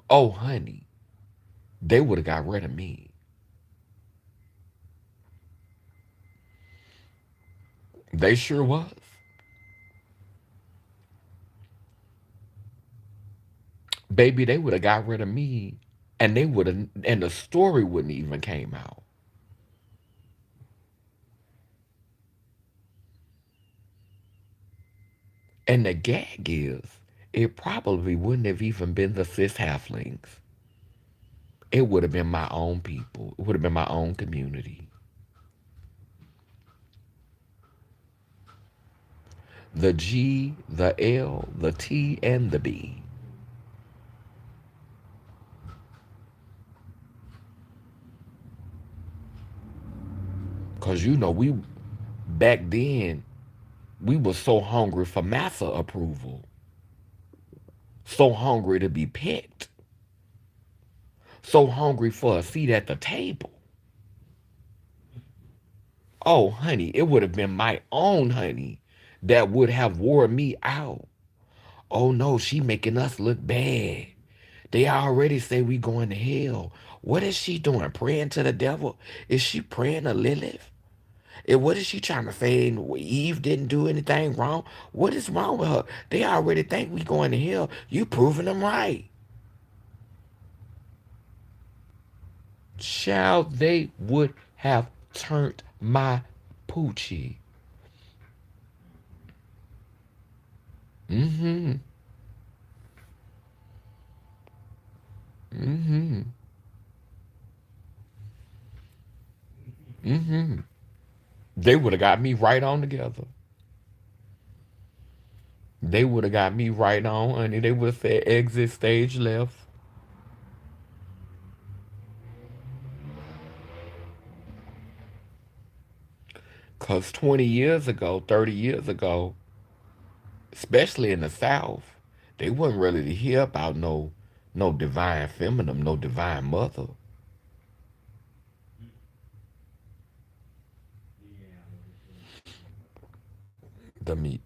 Oh, honey, they would have got rid of me. They sure was. Baby, they would have got rid of me and they would have, and the story wouldn't even came out. And the gag is, it probably wouldn't have even been the cis halflings. It would have been my own people. It would have been my own community. The G, the L, the T, and the B. Because we, back then, we were so hungry for massa approval, so hungry to be picked, so hungry for a seat at the table. Oh, honey, it would have been my own honey that would have wore me out. Oh no, she making us look bad. They already say we going to hell. What is she doing? Praying to the devil? Is she praying to Lilith? And what is she trying to say? Eve didn't do anything wrong. What is wrong with her? They already think we going to hell. You proving them right. Child, they would have turned my poochie. Mm-hmm. Mm-hmm. Mm-hmm. They would have got me right on together. They would have got me right on, honey. They would have said exit stage left. Cause 20 years ago, 30 years ago, especially in the South, they wasn't ready to hear about no divine feminine, no divine mother.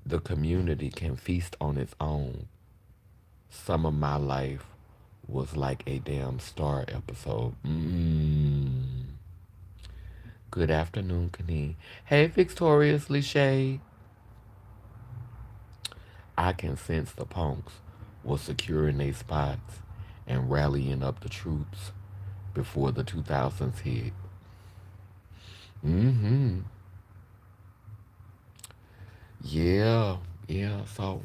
The community can feast on its own. Some of my life was like a damn Star episode. Good afternoon, Kane. Hey, Victoriously Shay. I can sense the punks were securing their spots and rallying up the troops before the 2000s hit. Mm-hmm. Yeah, yeah. So,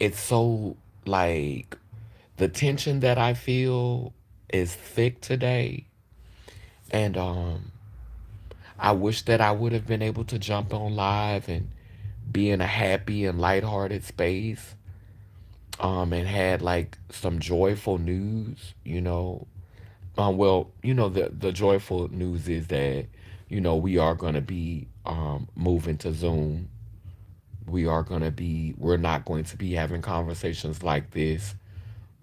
it's so like the tension that I feel is thick today, and I wish that I would have been able to jump on live and be in a happy and lighthearted space, and had like some joyful news, the joyful news is that, we are going to be moving to Zoom. We're not going to be having conversations like this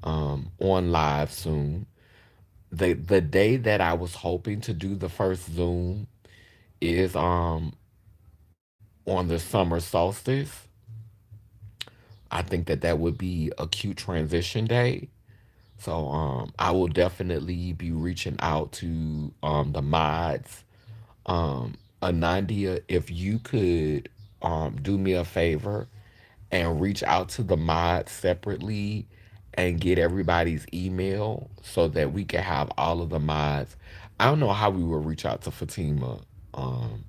on live soon. The day that I was hoping to do the first Zoom is on the summer solstice. I think that that would be a cute transition day. So I will definitely be reaching out to the mods. Anandia, if you could do me a favor and reach out to the mods separately and get everybody's email so that we can have all of the mods. I don't know how we will reach out to Fatima, um,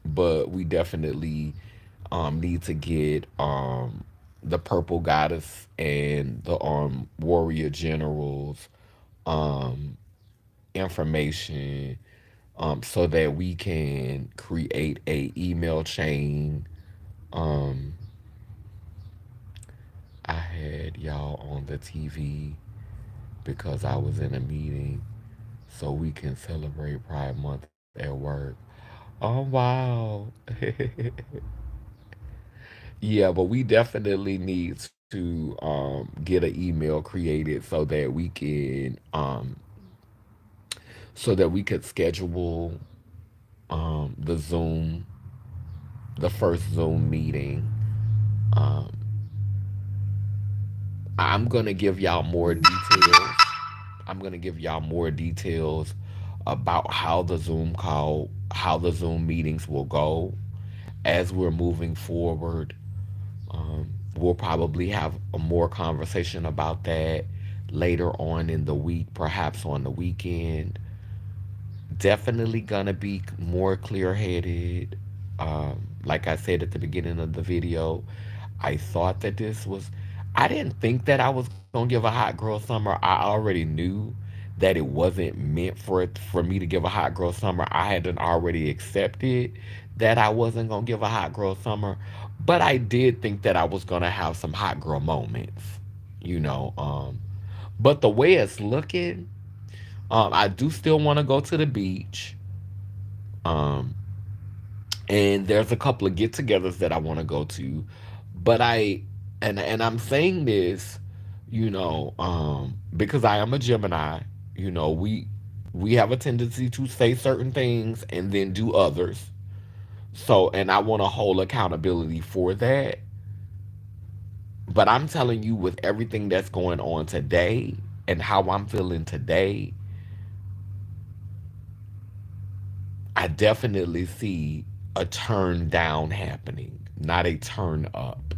but we definitely need to get the purple goddess and the warrior generals um, information, so that we can create a email chain. um, I had y'all on the TV because I was in a meeting, so we can celebrate Pride Month at work. Oh wow. Yeah, but we definitely need to get an email created so that we could schedule the the first Zoom meeting. Um, I'm gonna give y'all more details. I'm gonna give y'all more details about how the Zoom meetings will go as we're moving forward. We'll probably have a more conversation about that later on in the week, perhaps on the weekend. Definitely gonna be more clear headed. Like I said at the beginning of the video, I thought that this was, I didn't think that I was gonna give a hot girl summer. I already knew that it wasn't meant for me to give a hot girl summer. I hadn't already accepted that I wasn't gonna give a hot girl summer, but I did think that I was gonna have some hot girl moments, you know. But the way it's looking, I do still want to go to the beach. Um, and there's a couple of get-togethers that I want to go to, but and I'm saying this, because I am a Gemini. We have a tendency to say certain things and then do others. So, and I want to hold accountability for that. But I'm telling you, with everything that's going on today and how I'm feeling today, I definitely see a turn down happening, not a turn up.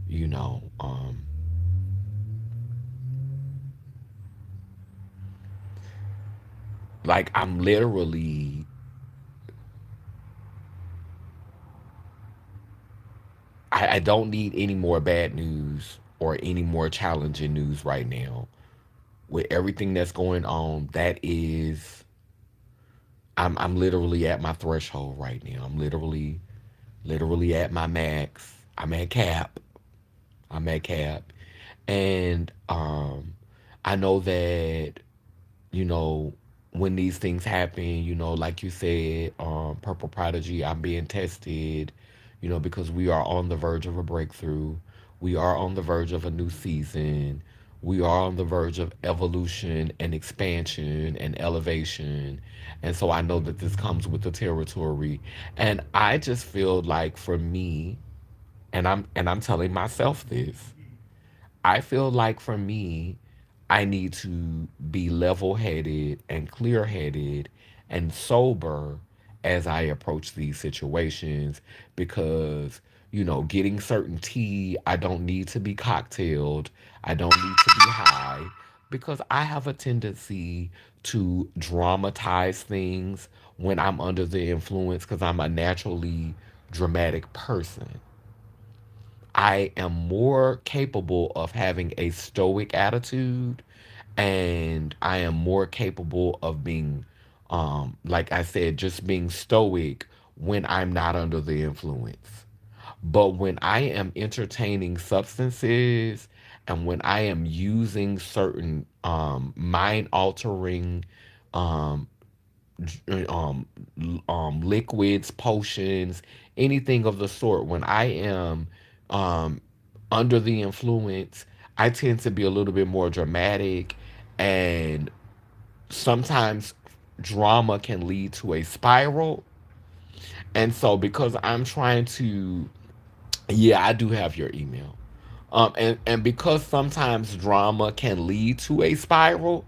You know, like I'm literally, I don't need any more bad news or any more challenging news right now. With everything that's going on, I'm literally at my threshold right now. I'm literally at my max. I'm at cap. And I know that, you know, when these things happen, like you said, Purple Prodigy, I'm being tested, because we are on the verge of a breakthrough. We are on the verge of a new season. We are on the verge of evolution and expansion and elevation. And so I know that this comes with the territory. And I just feel like for me, and I'm telling myself this, I feel like for me, I need to be level headed and clear headed and sober as I approach these situations because, getting certain tea, I don't need to be cocktailed. I don't need to be high because I have a tendency to dramatize things when I'm under the influence because I'm a naturally dramatic person. I am more capable of having a stoic attitude and I am more capable of being like I said just being stoic when I'm not under the influence. But when I am entertaining substances and when I am using certain mind altering um um liquids, potions, anything of the sort. When I am um under the influence, I tend to be a little bit more dramatic and sometimes drama can lead to a spiral. And so because I'm trying to yeah, I do have your email. And because sometimes drama can lead to a spiral,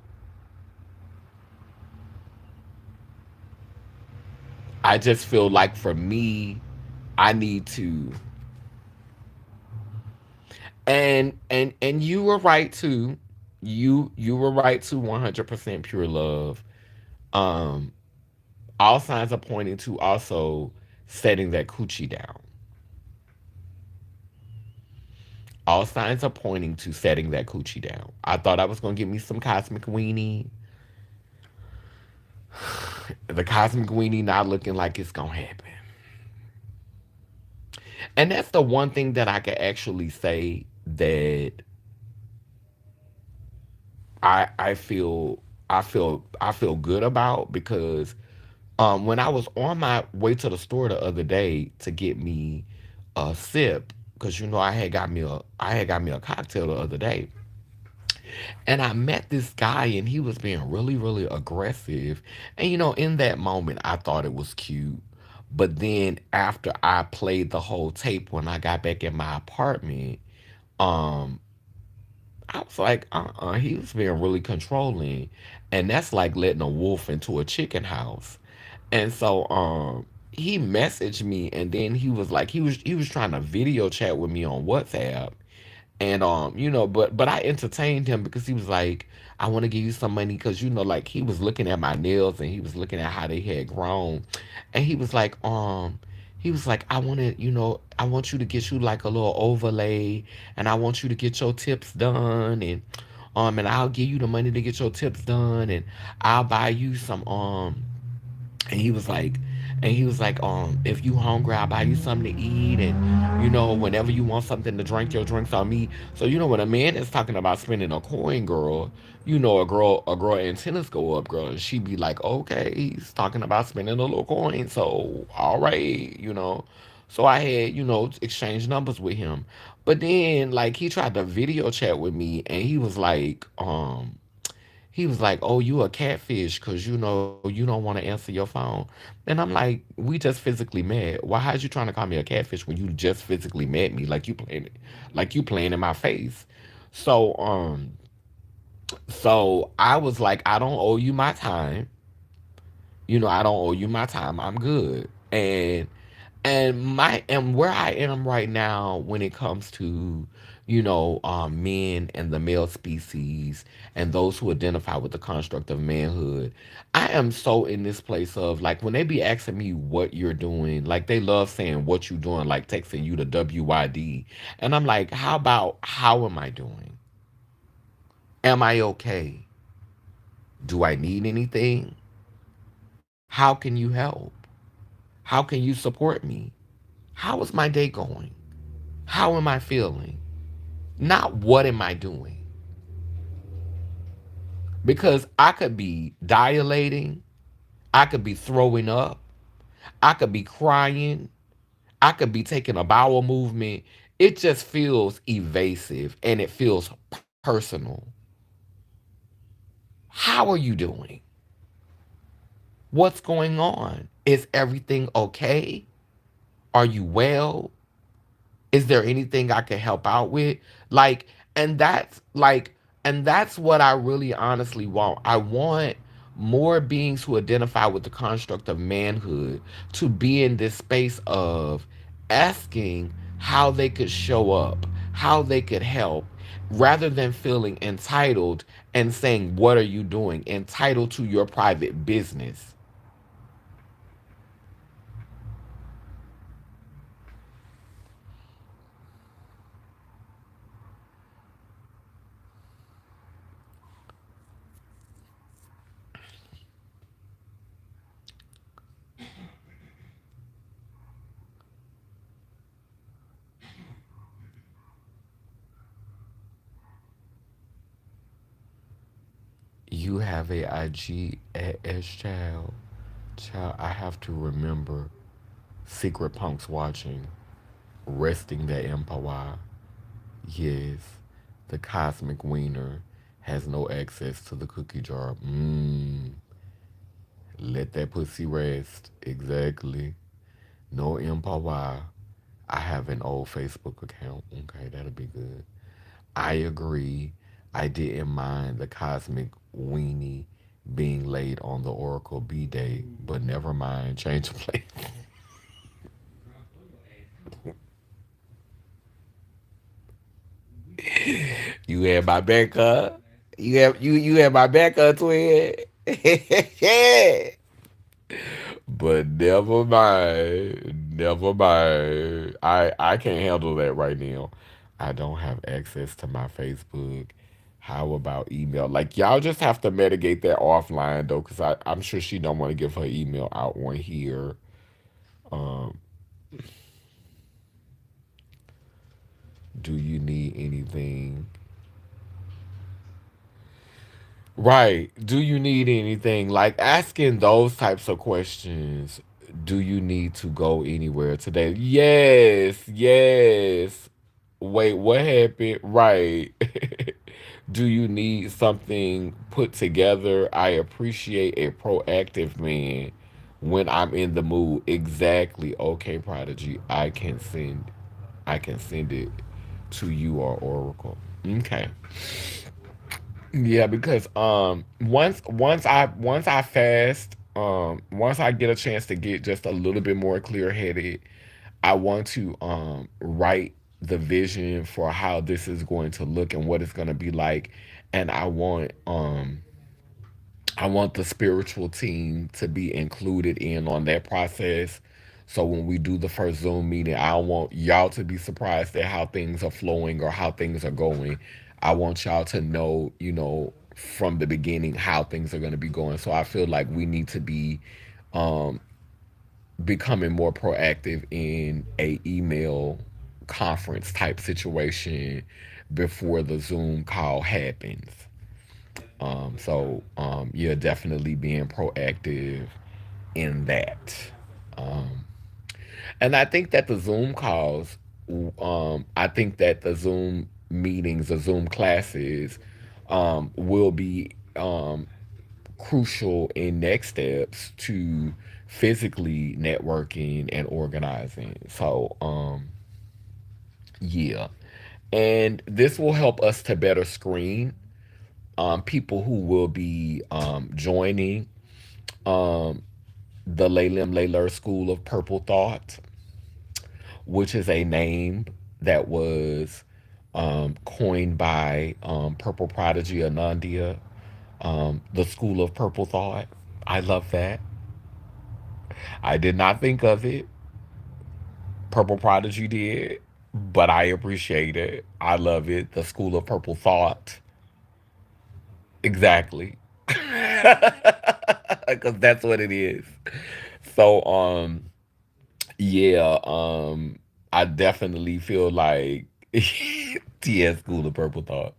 I just feel like for me, I need to and you were right too. You were right to 100% pure love. Um all signs are pointing to also setting that coochie down. All signs are pointing to setting that coochie down. I thought I was going to get me some cosmic weenie. The cosmic weenie not looking like it's going to happen. And that's the one thing that I can actually say that I feel good about because when I was on my way to the store the other day to get me a sip, because I had got me a cocktail the other day, and I met this guy and he was being really really aggressive, and in that moment I thought it was cute, but then after I played the whole tape when I got back in my apartment, um, I was like, he was being really controlling, and that's like letting a wolf into a chicken house. And so he messaged me and then he was like he was trying to video chat with me on WhatsApp. And but I entertained him because he was like, I want to give you some money because like he was looking at my nails and he was looking at how they had grown. And he was like, I want you to get you like a little overlay and I want you to get your tips done and I'll give you the money to get your tips done and I'll buy you some and he was like, if you hungry, I'll buy you something to eat, and whenever you want something to drink, your drinks on me. So when a man is talking about spending a coin, girl, a girl antennas go up, girl, and she be like, okay, he's talking about spending a little coin, so all right. So I had, exchanged numbers with him. But then like he tried to video chat with me and he was like, "Oh, you a catfish because you don't want to answer your phone." And I'm like, "We just physically met. Why is you trying to call me a catfish when you just physically met me? Like you playing in my face." So so I was like, "I don't owe you my time. I don't owe you my time. I'm good." And where I am right now when it comes to men and the male species and those who identify with the construct of manhood, I am so in this place of like when they be asking me what you're doing, like they love saying what you doing, like texting you the WYD, and I'm like, how about how am I doing? Am I okay? Do I need anything? How can you help? How can you support me? How is my day going? How am I feeling? Not what am I doing? Because I could be dilating, I could be throwing up, I could be crying, I could be taking a bowel movement. It just feels evasive and it feels personal. How are you doing? What's going on? Is everything okay? Are you well? Is there anything I can help out with? Like, And that's like, and that's what I really honestly want. I want more beings who identify with the construct of manhood to be in this space of asking how they could show up, how they could help, rather than feeling entitled and saying, "What are you doing?" Entitled to your private business. You have a IG as child. Child, I have to remember secret punks watching, resting their empire. Yes, the cosmic wiener has no access to the cookie jar. Let that pussy rest. Exactly. No empire. I have an old Facebook account. Okay, that'll be good. I agree. I didn't mind the cosmic weenie being laid on the Oracle B day, but never mind. Change of place. You had my back up. You had my back up, twin. But never mind. Never mind. I can't handle that right now. I don't have access to my Facebook. How about email? Like y'all just have to mitigate that offline though, cause I'm sure she don't want to give her email out on here. Um, do you need anything? Right. Do you need anything? Like asking those types of questions. Do you need to go anywhere today? Yes. Yes. Wait, what happened? Right. Do you need something put together? I appreciate a proactive man when I'm in the mood. Exactly. Okay, Prodigy. I can send it to you or Oracle. Okay. Yeah, because once I fast, once I get a chance to get just a little bit more clear headed, I want to write the vision for how this is going to look and what it's going to be like, and I want the spiritual team to be included in on that process. So when we do the first Zoom meeting, I don't want y'all to be surprised at how things are flowing or how things are going. I want y'all to know, from the beginning how things are going to be going. So I feel like we need to be um, becoming more proactive in a email conference type situation before the Zoom call happens. Yeah, definitely being proactive in that. Um, and I think that the Zoom calls, I think that the Zoom meetings, the Zoom classes, will be crucial in next steps to physically networking and organizing. So, yeah. And this will help us to better screen people who will be joining um, the Laylim Layler School of Purple Thought, which is a name that was coined by Purple Prodigy Anandia, the School of Purple Thought. I love that. I did not think of it. Purple Prodigy did, but I appreciate it. I love it. The School of Purple Thought. Exactly. Because that's what it is. So, yeah, I definitely feel like TS School of Purple Thought.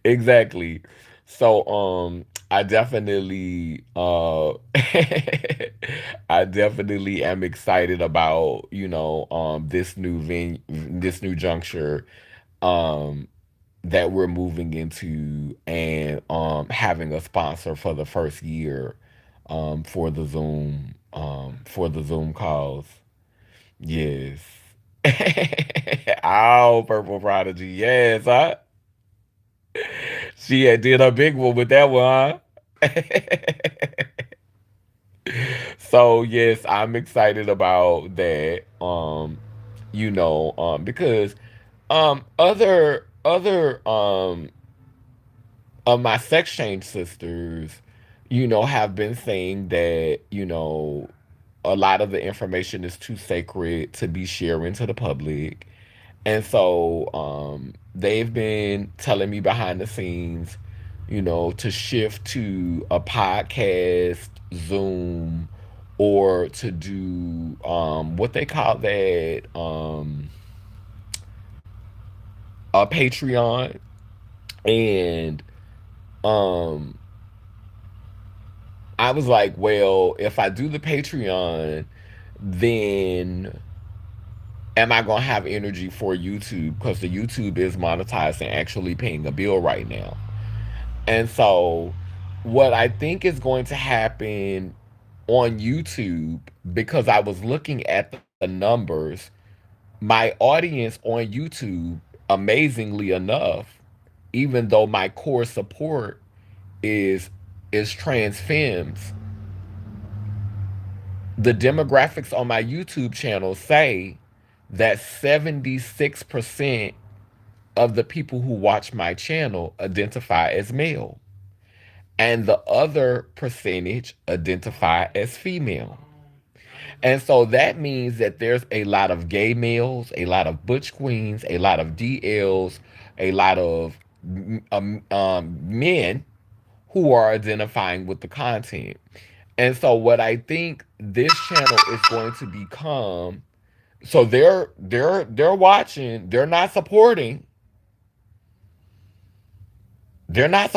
Exactly. So, I definitely, I definitely am excited about, this new juncture, um, that we're moving into and having a sponsor for the first year for the Zoom calls. Yes. Oh, Purple Prodigy. Yes, huh? She had did a big one with that one, huh? So yes, I'm excited about that. Because other of my sex change sisters, have been saying that, a lot of the information is too sacred to be sharing to the public. And so they've been telling me behind the scenes, to shift to a podcast, Zoom, or to do what they call that, a Patreon. And um I was like, well, if I do the Patreon, then am I gonna have energy for YouTube? Because the YouTube is monetized and actually paying a bill right now. And so, what I think is going to happen on YouTube, because I was looking at the numbers, my audience on YouTube, amazingly enough, even though my core support is trans femmes, the demographics on my YouTube channel say that 76% of the people who watch my channel identify as male, and the other percentage identify as female. And so that means that there's a lot of gay males, a lot of butch queens, a lot of DLs, a lot of men who are identifying with the content. And so what I think this channel is going to become, so they're watching, they're not supporting, they're not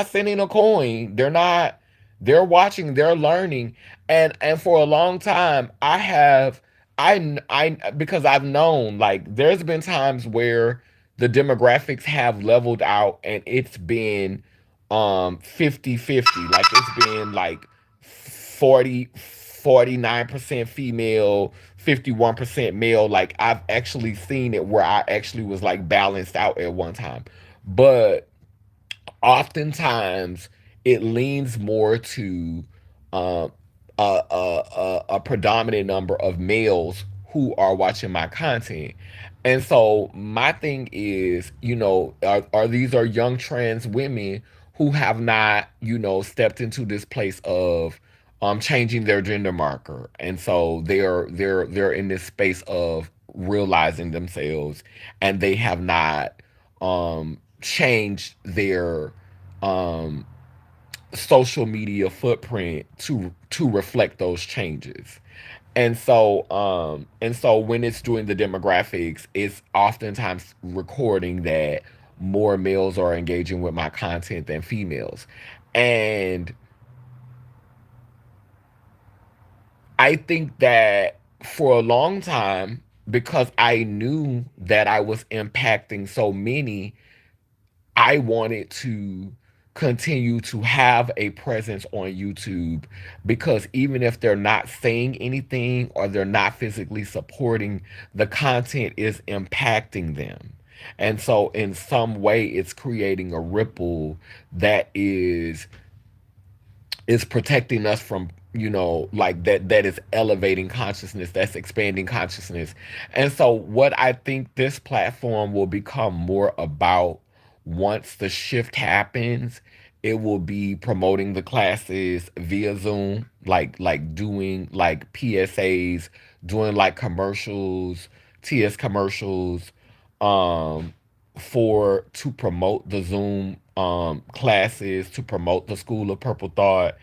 sending a coin, they're watching, they're learning. And for a long time I because I've known, like, there's been times where the demographics have leveled out and it's been 50-50, like it's been like 49% female, 51% male. Like, I've actually seen it where I actually was like balanced out at one time. But oftentimes it leans more to um, a predominant number of males who are watching my content. And so my thing is, are these are young trans women who have not, stepped into this place of changing their gender marker. And so they're in this space of realizing themselves, and they have not changed their um social media footprint to reflect those changes. And so when it's doing the demographics, it's oftentimes recording that more males are engaging with my content than females. And I think that for a long time, because I knew that I was impacting so many, I wanted to continue to have a presence on YouTube, because even if they're not saying anything or they're not physically supporting, the content is impacting them. And so in some way it's creating a ripple that is protecting us from, like, that is elevating consciousness, that's expanding consciousness. And so what I think this platform will become more about, once the shift happens, it will be promoting the classes via Zoom, like doing like PSAs, doing like commercials, TS commercials, um for to promote the Zoom classes, to promote the School of Purple Thought,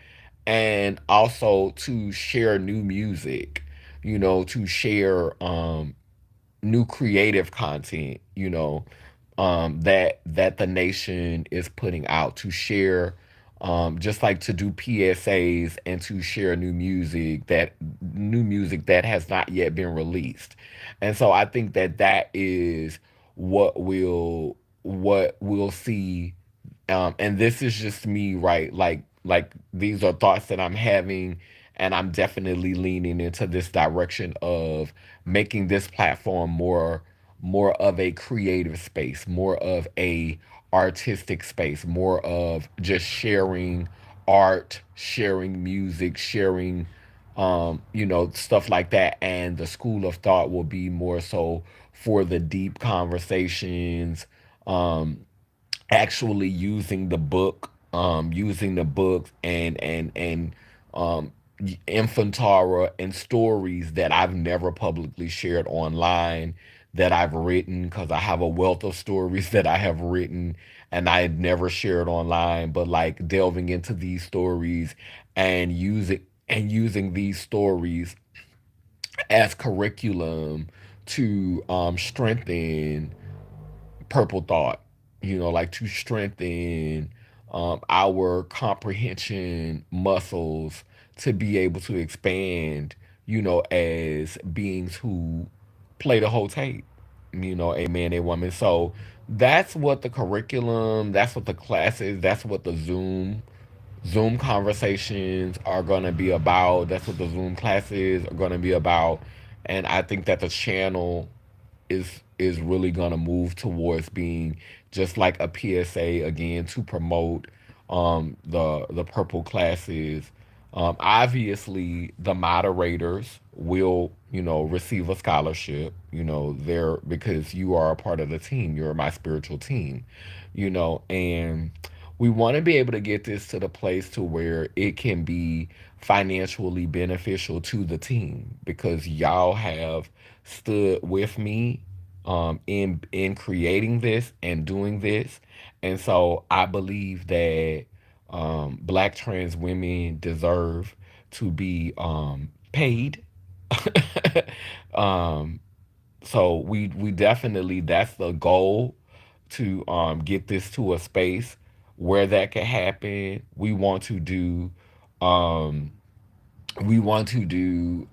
and also to share new music, to share new creative content, that the nation is putting out, to share, just like to do PSAs and to share new music that has not yet been released. And so I think that that is what we'll see. And this is just me, right? Like these are thoughts that I'm having, and I'm definitely leaning into this direction of making this platform more of a creative space, more of a artistic space, more of just sharing art, sharing music, sharing stuff like that. And the school of thought will be more so for the deep conversations, um, actually using the books and infantara and stories that I've never publicly shared online, that I've written, because I have a wealth of stories that I have written and I had never shared online, but like delving into these stories and using these stories as curriculum to strengthen purple thought, like to strengthen our comprehension muscles to be able to expand, as beings who play the whole tape, a man, a woman. So that's what the curriculum, that's what the classes, that's what the Zoom conversations are going to be about. That's what the Zoom classes are going to be about. And I think that the channel is really gonna move towards being just like a PSA again to promote the purple classes. Obviously, the moderators will receive a scholarship. There because you are a part of the team. You're my spiritual team. And we want to be able to get this to the place to where it can be financially beneficial to the team, because y'all have stood with me in creating this and doing this. And so I believe that black trans women deserve to be paid. um, so we definitely, that's the goal, to get this to a space where that can happen. Um, we want to do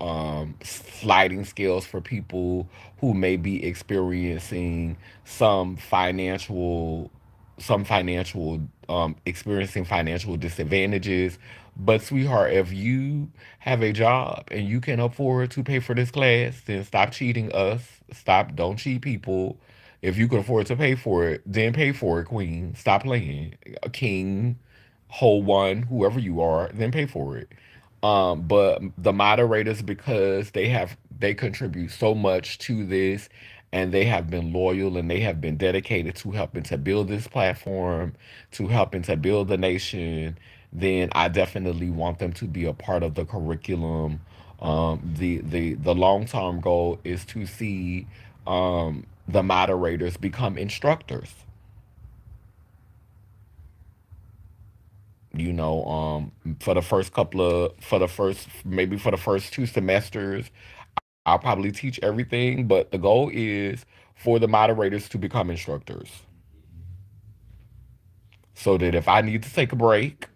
sliding scales for people who may be experiencing some financial experiencing financial disadvantages. But sweetheart, if you have a job and you can afford to pay for this class, then stop cheating us. Don't cheat people. If you can afford to pay for it, then pay for it, queen. Stop playing. A king, whole one, whoever you are, then pay for it. But the moderators, because they contribute so much to this, and they have been loyal and they have been dedicated to helping to build this platform, to helping to build the nation, then I definitely want them to be a part of the curriculum. The long term goal is to see the moderators become instructors. For the first couple of for the first maybe for the first 2 semesters, I'll probably teach everything, but the goal is for the moderators to become instructors, so that if I need to take a break,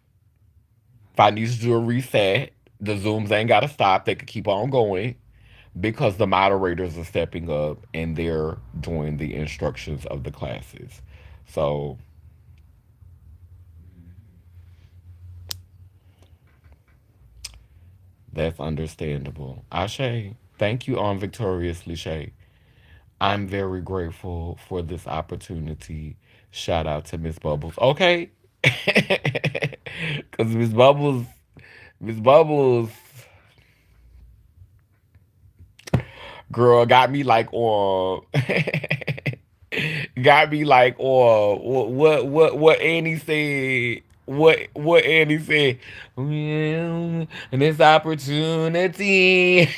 if I need to do a reset, the Zooms ain't got to stop. They could keep on going, because the moderators are stepping up and they're doing the instructions of the classes. So that's understandable. Ashe, thank you on Victoriously Shay. I'm very grateful for this opportunity. Shout out to Miss Bubbles. Okay. Cause Miss Bubbles, girl, got me like on, got me like on what Annie said. What Annie said. Well, this opportunity.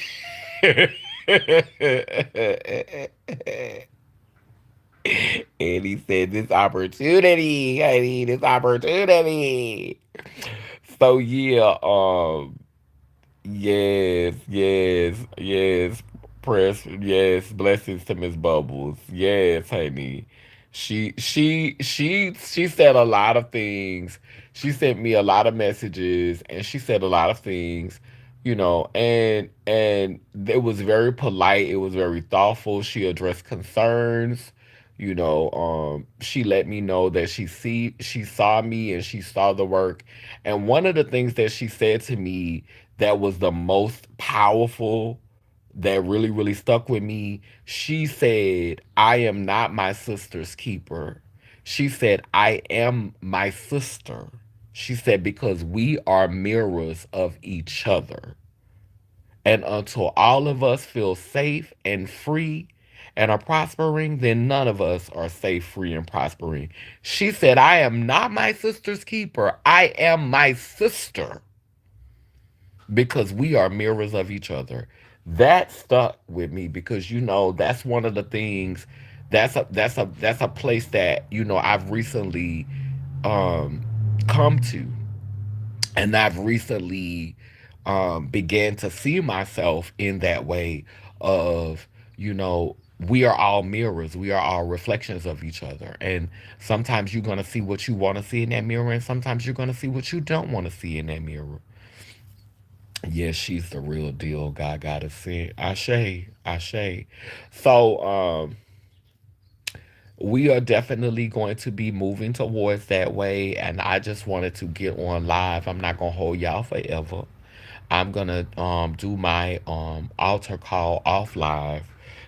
And he said, "This opportunity, I need this opportunity." So yeah, yes, yes, yes. Yes, blessings to Miss Bubbles. Yes, honey. She said a lot of things. She sent me a lot of messages, and she said a lot of things, and it was very polite. It was very thoughtful. She addressed concerns. She let me know that she saw me and she saw the work. And one of the things that she said to me that was the most powerful, that really, really stuck with me, she said, "I am not my sister's keeper." She said, I am my sister. She said, because we are mirrors of each other. And until all of us feel safe and free and are prospering, then none of us are safe, free, and prospering. She said, I am not my sister's keeper. I am my sister because we are mirrors of each other. That stuck with me because that's one of the things, that's a place that I've recently um come to, and I've recently began to see myself in that way of, we are all mirrors, we are all reflections of each other, and sometimes you're going to see what you want to see in that mirror, and sometimes you're going to see what you don't want to see in that mirror. Yes, she's the real deal. God gotta say, Ashe, Ashe. So, we are definitely going to be moving towards that way, and I just wanted to get on live. I'm not gonna hold y'all forever. I'm gonna do my altar call off live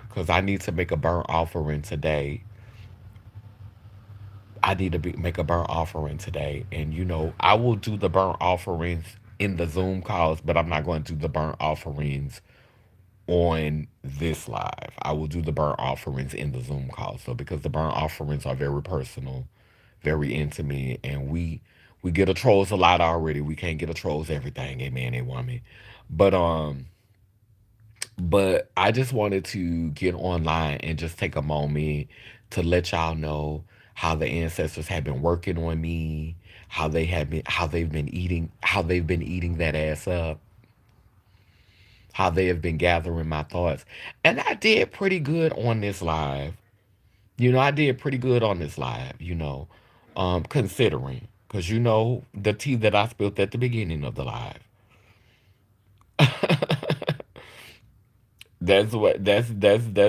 because I need to make a burnt offering today. I need to make a burnt offering today, and I will do the burnt offerings in the Zoom calls, but I'm not going to do the burnt offerings on this live. I will do the burnt offerings in the Zoom call. So because the burnt offerings are very personal, very intimate, and we get a trolls a lot already. We can't get a trolls everything, amen, a woman. But I just wanted to get online and just take a moment to let y'all know how the ancestors have been working on me, how they've been eating that ass up, how they have been gathering my thoughts. And I did pretty good on this live. I did pretty good on this live, considering. Because the tea that I spilled at the beginning of the live. That's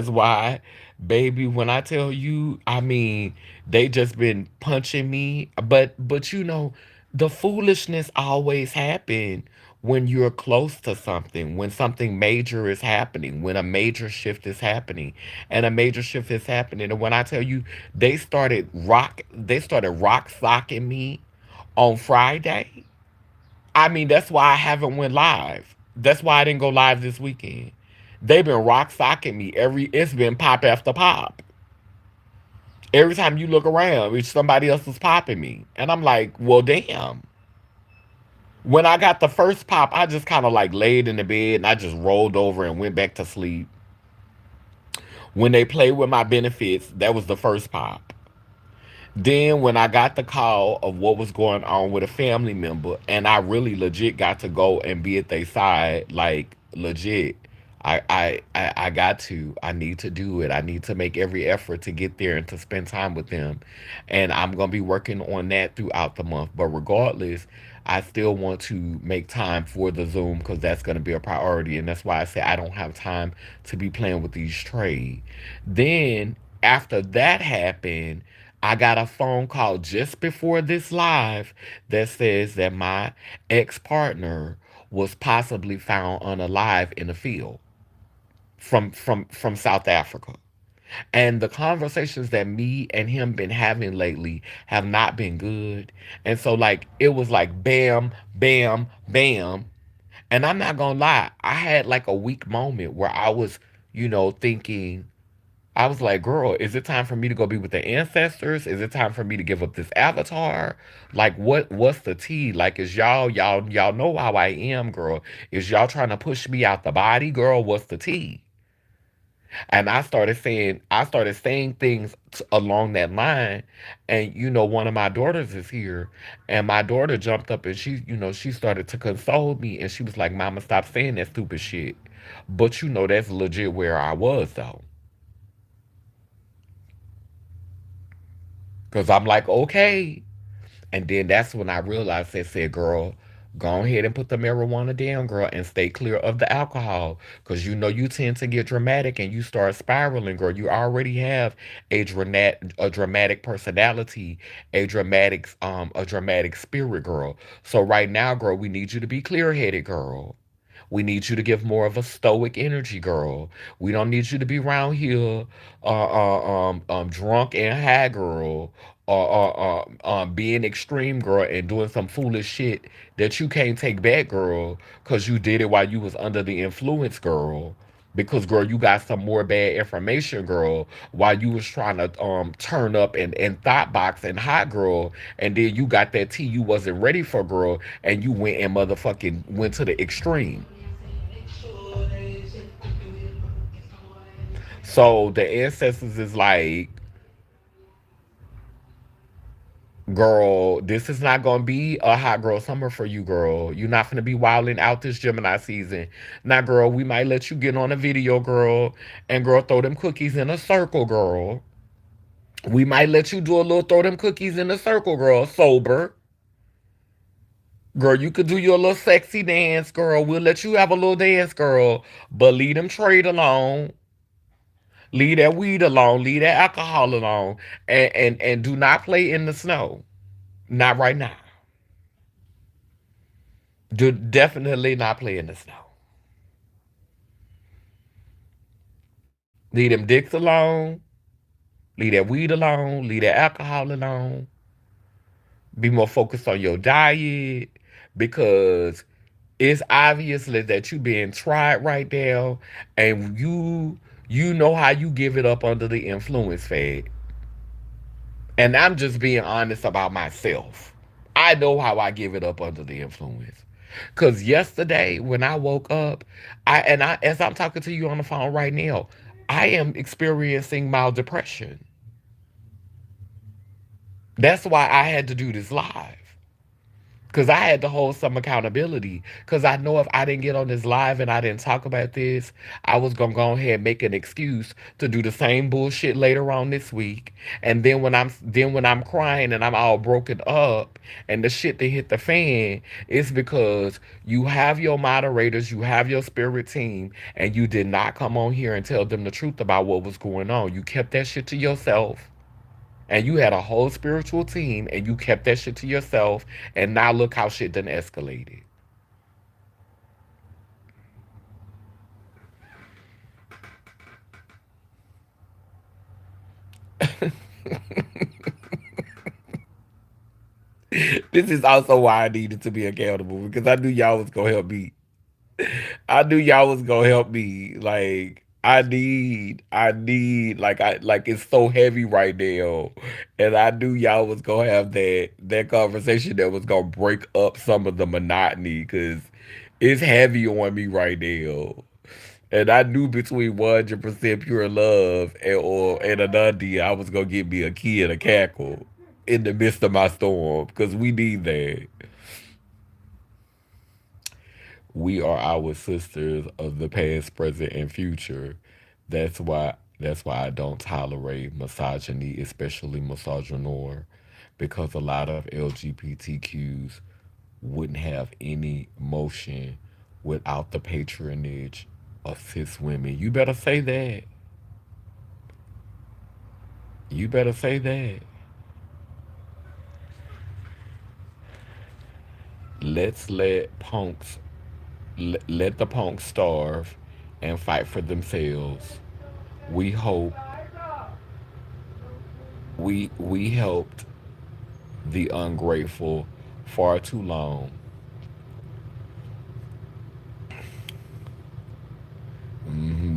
why, baby, when I tell you, I mean, they just been punching me. But the foolishness always happen when you're close to something, when something major is happening, when a major shift is happening. And a major shift is happening. And when I tell you they started rock socking me on Friday. I mean, that's why I haven't went live. That's why I didn't go live this weekend. They've been rock socking me it's been pop after pop. Every time you look around, it's somebody else is popping me. And I'm like, well, damn. When I got the first pop, I just kind of like laid in the bed and I just rolled over and went back to sleep. When they played with my benefits, that was the first pop. Then when I got the call of what was going on with a family member, and I really legit got to go and be at their side, like legit. I got to. I need to do it. I need to make every effort to get there and to spend time with them. And I'm gonna be working on that throughout the month. But regardless, I still want to make time for the Zoom because that's gonna be a priority. And that's why I say I don't have time to be playing with these trade. Then after that happened, I got a phone call just before this live that says that my ex partner was possibly found unalive in a field from South Africa. And the conversations that me and him been having lately have not been good. And so like it was like bam, bam, bam. And I'm not gonna lie, I had like a weak moment where I was, thinking, I was like, girl, is it time for me to go be with the ancestors? Is it time for me to give up this avatar? Like what's the tea? Like is y'all know how I am, girl. Is y'all trying to push me out the body, girl? What's the tea? And I started saying things along that line. And one of my daughters is here, and my daughter jumped up and she started to console me, and she was like, "Mama, stop saying that stupid shit." But that's legit where I was though. Cause I'm like, okay. And then that's when I realized they said, girl, go ahead and put the marijuana down, girl, and stay clear of the alcohol. Cause you tend to get dramatic and you start spiraling, girl. You already have a dramatic personality, a dramatic spirit, girl. So right now, girl, we need you to be clear headed, girl. We need you to give more of a stoic energy, girl. We don't need you to be around here drunk and high, girl, or being extreme, girl, and doing some foolish shit that you can't take back, girl, because you did it while you was under the influence, girl. Because girl, you got some more bad information, girl, while you was trying to turn up and thought box and hot, girl, and then you got that tea you wasn't ready for, girl, and you went and motherfucking went to the extreme. So the ancestors is like, girl, this is not gonna be a hot girl summer for you, girl. You're not gonna be wilding out this Gemini season. Now, girl, we might let you get on a video, girl, and girl, throw them cookies in a circle, girl. We might let you do a little throw them cookies in a circle, girl, sober. Girl, you could do your little sexy dance, girl. We'll let you have a little dance, girl. But leave them trade alone. Leave that weed alone. Leave that alcohol alone. And do not play in the snow. Not right now. Do definitely not play in the snow. Leave them dicks alone. Leave that weed alone. Leave that alcohol alone. Be more focused on your diet because it's obviously that you being tried right now, and you know how you give it up under the influence, fed. And I'm just being honest about myself. I know how I give it up under the influence. Cause yesterday when I woke up, I as I'm talking to you on the phone right now, I am experiencing mild depression. That's why I had to do this live. Because I had to hold some accountability. Because I know if I didn't get on this live and I didn't talk about this, I was going to go ahead and make an excuse to do the same bullshit later on this week. And then when I'm crying and I'm all broken up and the shit that hit the fan, it's because you have your moderators, you have your spirit team, and you did not come on here and tell them the truth about what was going on. You kept that shit to yourself, and you had a whole spiritual team and you kept that shit to yourself, and now look how shit done escalated. This is also why I needed to be accountable, because I knew y'all was gonna help me. I knew y'all was gonna help me. Like like it's so heavy right now, and I knew y'all was gonna have that conversation that was gonna break up some of the monotony, because it's heavy on me right now. And I knew between 100% pure love and a Dundee, I was gonna get me a key and a cackle in the midst of my storm, because we need that. We are our sisters of the past, present, and future. That's why I don't tolerate misogyny, especially misogynoir, because a lot of LGBTQs wouldn't have any motion without the patronage of cis women. You better say that. You better say that. Let's let the punks starve and fight for themselves. We hope we helped the ungrateful far too long.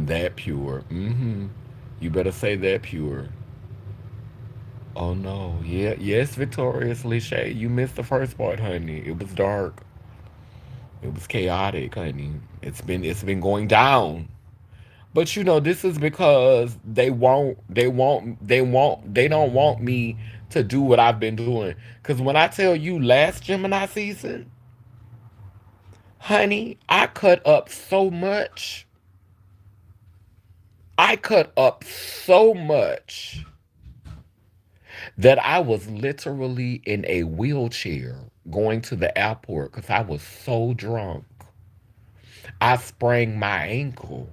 That pure. You better say that pure. Oh no. Yeah, yes, victoriously, Shay. You missed the first part, honey. It was dark. It was chaotic, honey. It's been going down. But this is because they don't want me to do what I've been doing. Cause when I tell you last Gemini season, honey, I cut up so much. I cut up so much that I was literally in a wheelchair going to the airport because I was so drunk. I sprained my ankle.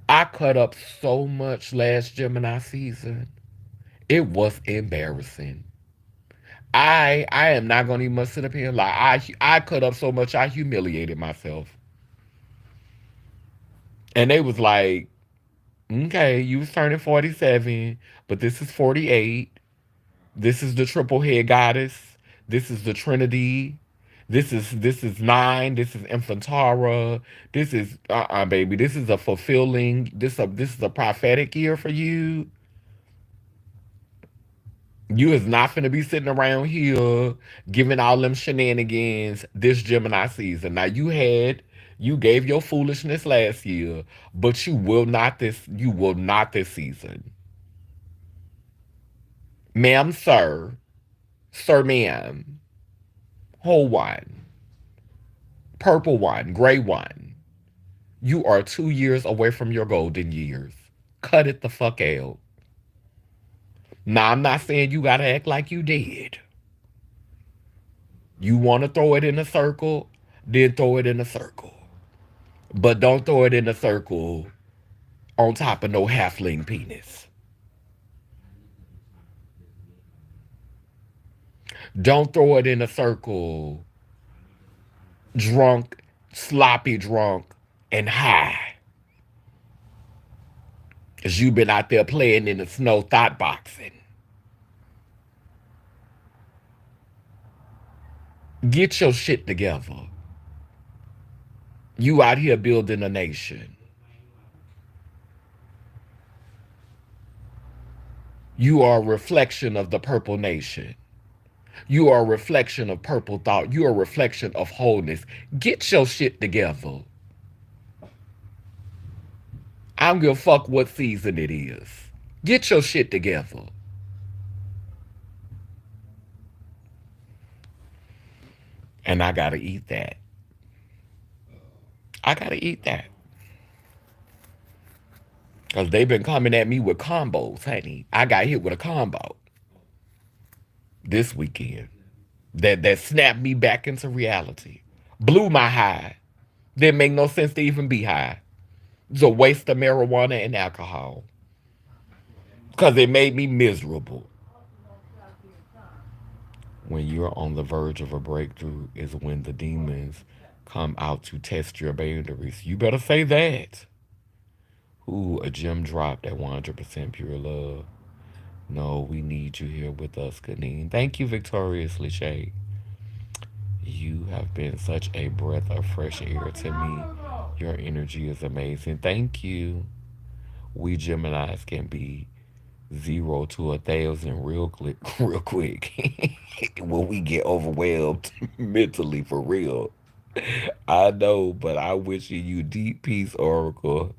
I cut up so much last Gemini season. It was embarrassing. I am not gonna even sit up here and lie. I cut up so much I humiliated myself. And they was like, okay, you was turning 47, but this is 48. This is the triple head goddess. This is the Trinity. This is nine. This is Infantara. This is baby. This is a fulfilling. This is a prophetic year for you. You is not finna be sitting around here giving all them shenanigans this Gemini season. Now you gave your foolishness last year, but you will not this season. Ma'am, sir, sir, ma'am, whole one, purple one, gray one. You are 2 years away from your golden years. Cut it the fuck out. Now I'm not saying you gotta act like you did. You wanna throw it in a circle, then throw it in a circle. But don't throw it in a circle on top of no halfling penis. Don't throw it in a circle drunk, sloppy drunk, and high. Cause you've been out there playing in the snow thought boxing. Get your shit together. You out here building a nation. You are a reflection of the purple nation. You are a reflection of purple thought. You are a reflection of wholeness. Get your shit together. I don't give a fuck what season it is. Get your shit together. And I gotta eat that. I gotta eat that. Because they've been coming at me with combos, honey. I got hit with a combo this weekend that snapped me back into reality. Blew my high. Didn't make no sense to even be high. It's a waste of marijuana and alcohol. Because it made me miserable. When you're on the verge of a breakthrough is when the demons come out to test your boundaries. You better say that. Ooh, a gem dropped at 100% pure love. No, we need you here with us, Kadeen. Thank you, Victoriously Shay. You have been such a breath of fresh air to me. Your energy is amazing. Thank you. We Geminis can be 0 to 1,000 real quick, real quick. When we get overwhelmed mentally, for real. I know, but I wish you deep peace, Oracle,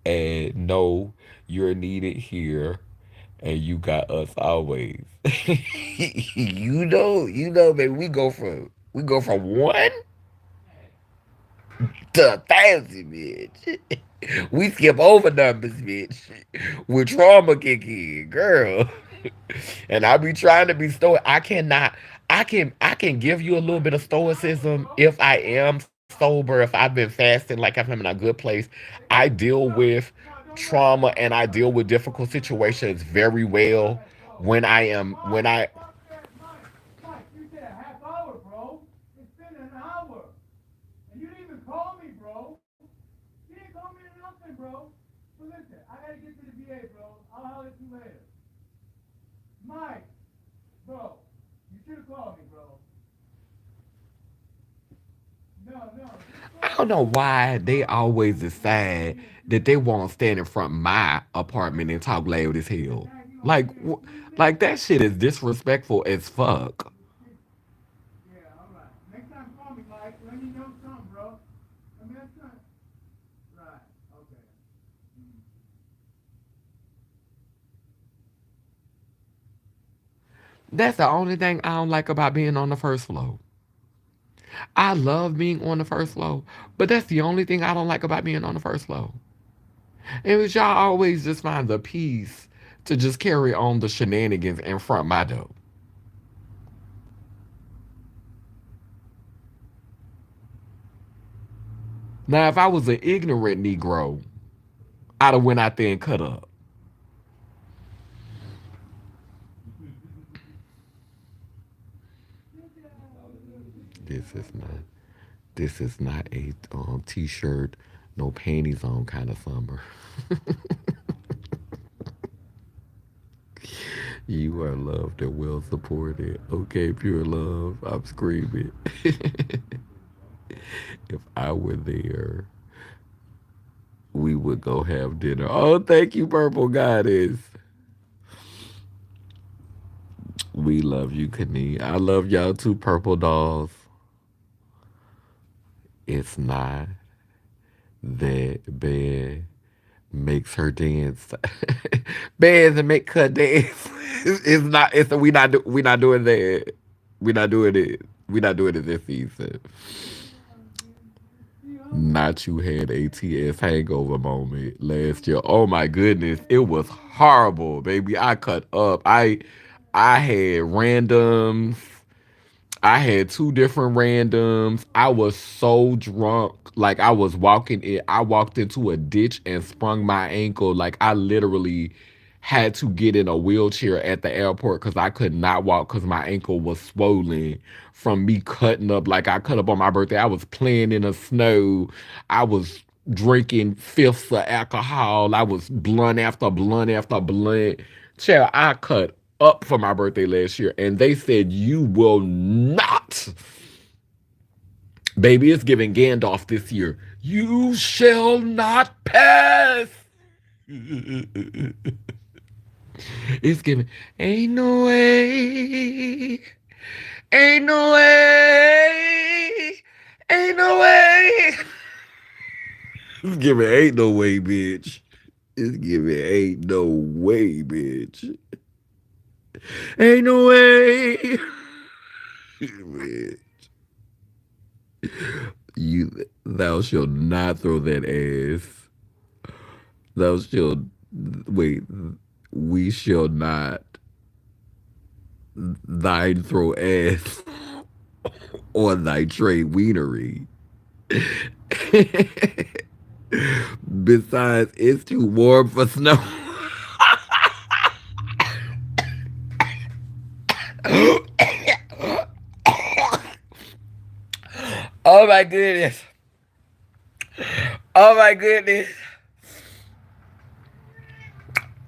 and know you're needed here, and you got us always. Baby. We go from one to 1,000, bitch. We skip over numbers, bitch. When trauma kick in, girl. And I be trying to be stoic. I can give you a little bit of stoicism if I am sober, if I've been fasting, like if I'm in a good place. I deal with trauma and I deal with difficult situations very well when I I don't know why they always decide that they won't stand in front of my apartment and talk loud as hell. Like, like that shit is disrespectful as fuck. That's the only thing I don't like about being on the first floor. I love being on the first floor, but that's the only thing I don't like about being on the first floor. It was y'all always just find the peace to just carry on the shenanigans in front of my door. Now, if I was an ignorant Negro, I'd have went out there and cut up. this is not. This is not a t-shirt, no panties on kind of summer. You are loved and well supported. Okay, pure love. I'm screaming. If I were there, we would go have dinner. Oh, thank you, Purple Goddess. We love you, Kanie. I love y'all too, Purple Dolls. It's not that bad makes her dance. Bands and make her dance. It's not. It's we not doing that. We not doing it. We not doing it this season. Not you had ATS hangover moment last year. Oh my goodness, it was horrible, baby. I cut up. I had randoms. I had two different randoms. I was so drunk. Like I was walking in, I walked into a ditch and sprung my ankle. Like I literally had to get in a wheelchair at the airport because I could not walk because my ankle was swollen from me cutting up. Like I cut up on my birthday. I was playing in the snow. I was drinking fifths of alcohol. I was blunt after blunt after blunt. Child, I cut up for my birthday last year, and they said you will not, baby. It's giving Gandalf this year. You shall not pass. It's giving. Ain't no way. Ain't no way. Ain't no way. It's giving. Ain't no way, bitch. It's giving. Ain't no way, bitch. Ain't no way. Man, thou shalt not throw that ass. Thou shalt wait. We shall not thine throw ass on thy trade wienery. Besides, it's too warm for snow. Oh my goodness. Oh my goodness.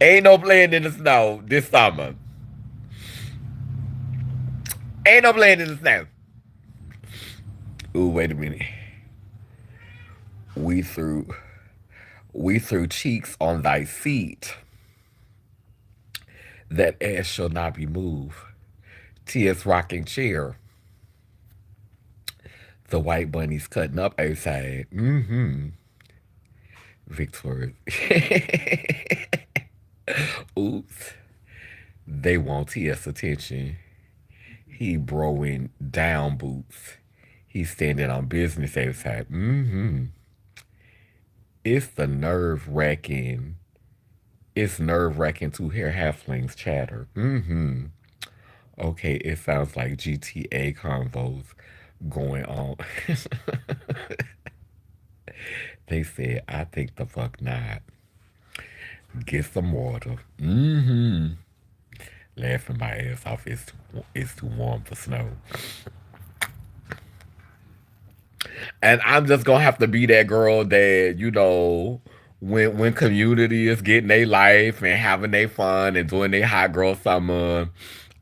Ain't no playing in the snow this summer. Ain't no playing in the snow. Ooh, wait a minute. We threw we threw cheeks on thy seat. That ass shall not be moved. T.S. rocking chair. The white bunny's cutting up outside. Mm-hmm. Victoria. Oops. They want T.S. attention. He broing down boots. He's standing on business outside. Mm-hmm. It's the nerve wracking. It's nerve wracking to hear halflings chatter. Mm-hmm. Okay, it sounds like GTA convos going on. They said, I think the fuck not. Get some water. Mm-hmm. Laughing my ass off. It's too warm for snow. And I'm just gonna have to be that girl that, when community is getting their life and having their fun and doing their hot girl summer,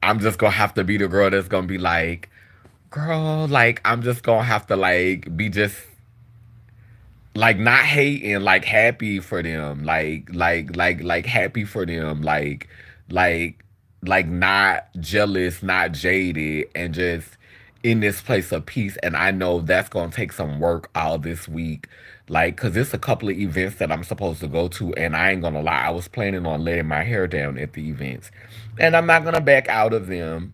I'm just gonna have to be the girl that's gonna be like, girl, like I'm just gonna have to like be just like not hating, like happy for them, like happy for them, like like not jealous, not jaded, and just in this place of peace. And I know that's gonna take some work all this week, like because it's a couple of events that I'm supposed to go to, and I ain't gonna lie, I was planning on letting my hair down at the events, and I'm not gonna back out of them,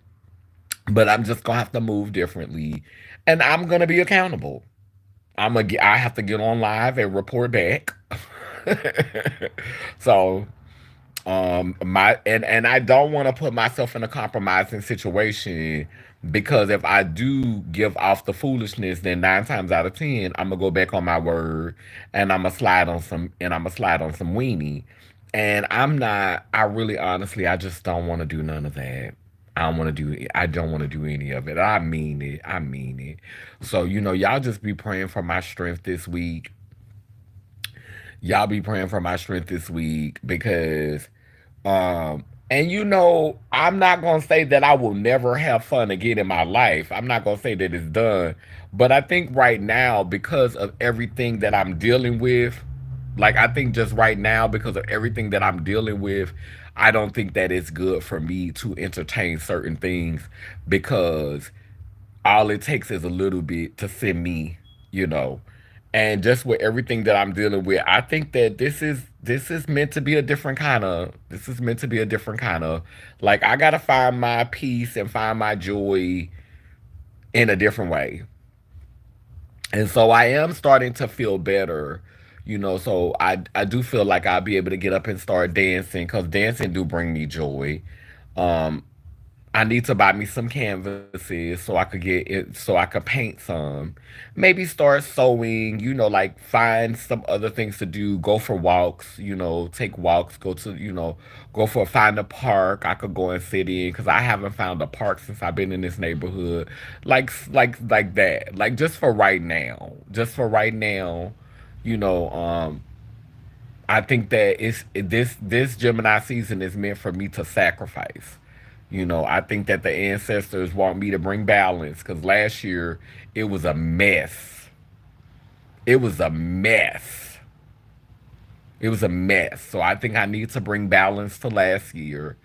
but I'm just gonna have to move differently, and I'm gonna be accountable. I have to get on live and report back. So my and I don't want to put myself in a compromising situation, because if I do give off the foolishness, then 9 times out of 10 I'm gonna go back on my word, and I'm gonna slide on some weenie. And I'm not, I really honestly, I just don't want to do none of that. I don't want to do. I don't want to do any of it. I mean it. I mean it. So y'all just be praying for my strength this week. Y'all be praying for my strength this week because and I'm not gonna say that I will never have fun again in my life. I'm not gonna say that it's done. But I think right now, because of everything that I'm dealing with, like I think just right now, because of everything that I'm dealing with, I don't think that it's good for me to entertain certain things because all it takes is a little bit to send me, you know. And just with everything that I'm dealing with, I think that this is meant to be a different kind of this is meant to be a different kind of like I gotta find my peace and find my joy in a different way. And so I am starting to feel better, so I do feel like I'll be able to get up and start dancing because dancing do bring me joy. Um, I need to buy me some canvases so I could get it, so I could paint some. Maybe start sewing, like find some other things to do. Go for walks, take walks, go for find a park I could go and sit in because I haven't found a park since I've been in this neighborhood. Like that. Like just for right now. Just for right now, you know, um, I think that this Gemini season is meant for me to sacrifice. I think that the ancestors want me to bring balance because last year it was a mess. It was a mess. It was a mess. So I think I need to bring balance to last year.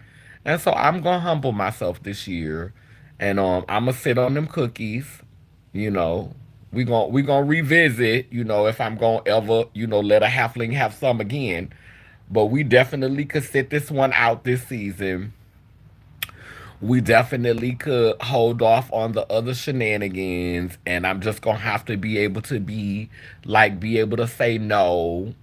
And so I'm gonna humble myself this year. And I'm gonna sit on them cookies, you know. We gonna revisit, if I'm gonna ever, let a halfling have some again. But we definitely could sit this one out this season. We definitely could hold off on the other shenanigans, and I'm just gonna have to be able to be able to say no,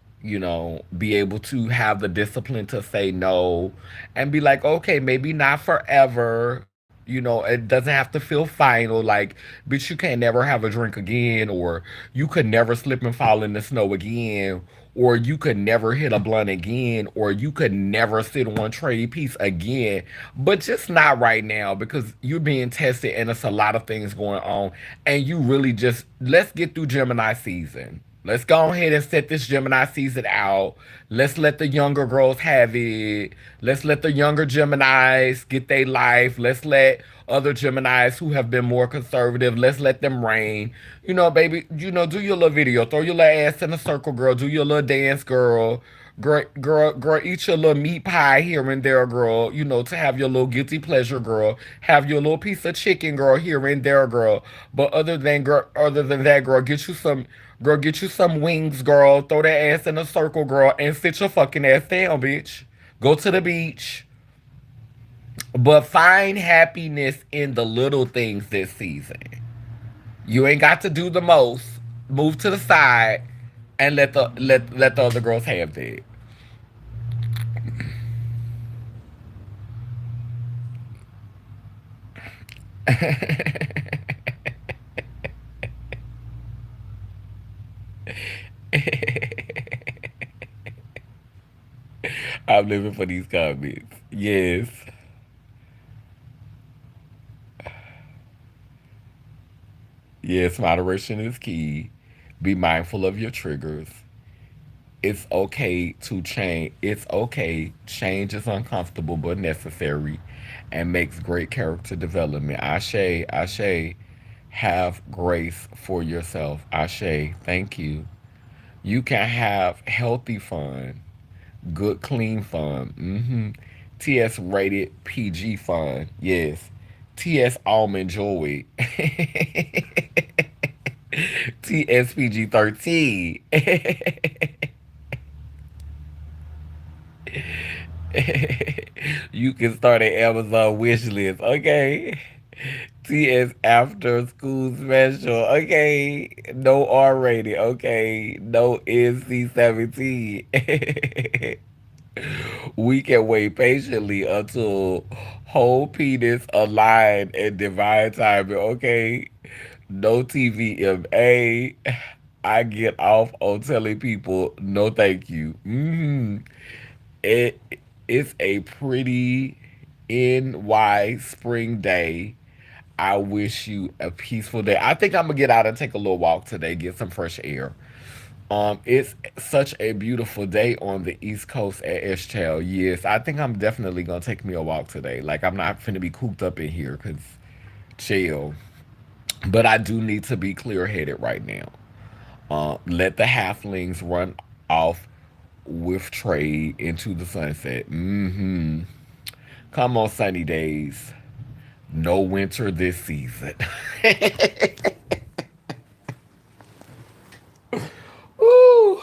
be able to have the discipline to say no and be like, okay, maybe not forever. It doesn't have to feel final. Like, bitch, you can't never have a drink again, or you could never slip and fall in the snow again, or you could never hit a blunt again, or you could never sit on Trade Piece again. But just not right now because you're being tested and it's a lot of things going on. And you really just, let's get through Gemini season. Let's go ahead and set this Gemini season out. Let's let the younger girls have it. Let's let the younger Geminis get their life. Let's let other Geminis who have been more conservative, let's let them reign. Baby, do your little video. Throw your little ass in a circle, girl. Do your little dance, girl. Girl, eat your little meat pie here and there, girl. To have your little guilty pleasure, girl. Have your little piece of chicken, girl, here and there, girl. But other than that, girl, get you some wings, girl. Throw that ass in a circle, girl, and sit your fucking ass down, bitch. Go to the beach. But find happiness in the little things this season. You ain't got to do the most. Move to the side and let the other girls have that. I'm living for these comments. Yes. Yes, moderation is key. Be mindful of your triggers. It's okay to change. It's okay. Change is uncomfortable but necessary and makes great character development. Ashe, Ashe, have grace for yourself. Ashe, thank you. You can have healthy fun, good, clean fun. TS rated PG fun. Yes. TS almond joy. TSPG 13. You can start an Amazon wish list. Okay. TS after school special. Okay. No R rated. Okay. No NC 17. We can wait patiently until whole penis aligned and divine timing. Okay. No TVMA. I get off on telling people no thank you. It it's a pretty NY spring day. I wish you a peaceful day. I think I'm gonna get out and take a little walk today, get some fresh air. It's such a beautiful day on the East Coast at Eschel. Yes, I think I'm definitely gonna take me a walk today. Like I'm not finna be cooped up in here, cause chill. But I do need to be clear headed right now. Let the halflings run off with trade into the sunset. Mm-hmm. Come on, sunny days. No winter this season. Ooh.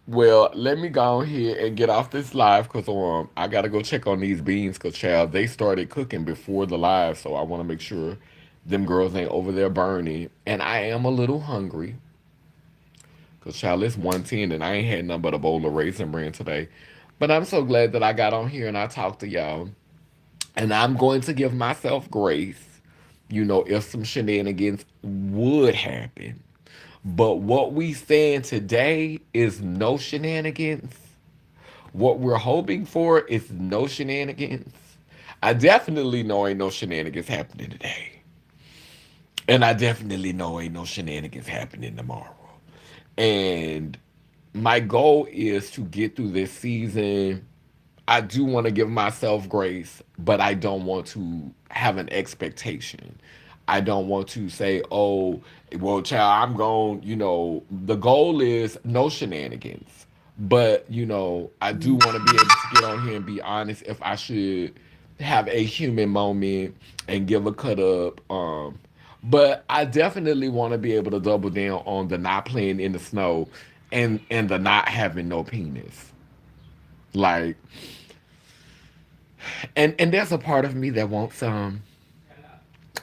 Well, let me go here and get off this live because I gotta go check on these beans because child they started cooking before the live, so I want to make sure them girls ain't over there burning. And I am a little hungry because child it's 1:10 and I ain't had nothing but a bowl of raisin bran today. But I'm so glad that I got on here and I talked to y'all. And I'm going to give myself grace, if some shenanigans would happen. But what we saying today is no shenanigans. What we're hoping for is no shenanigans. I definitely know ain't no shenanigans happening today. And I definitely know ain't no shenanigans happening tomorrow. And my goal is to get through this season. I do want to give myself grace, but I don't want to have an expectation. I don't want to say, oh, well, child, I'm going, the goal is no shenanigans. But, I do want to be able to get on here and be honest if I should have a human moment and give a cut up. But I definitely want to be able to double down on the not playing in the snow and the not having no penis. Like, and there's a part of me that wants some,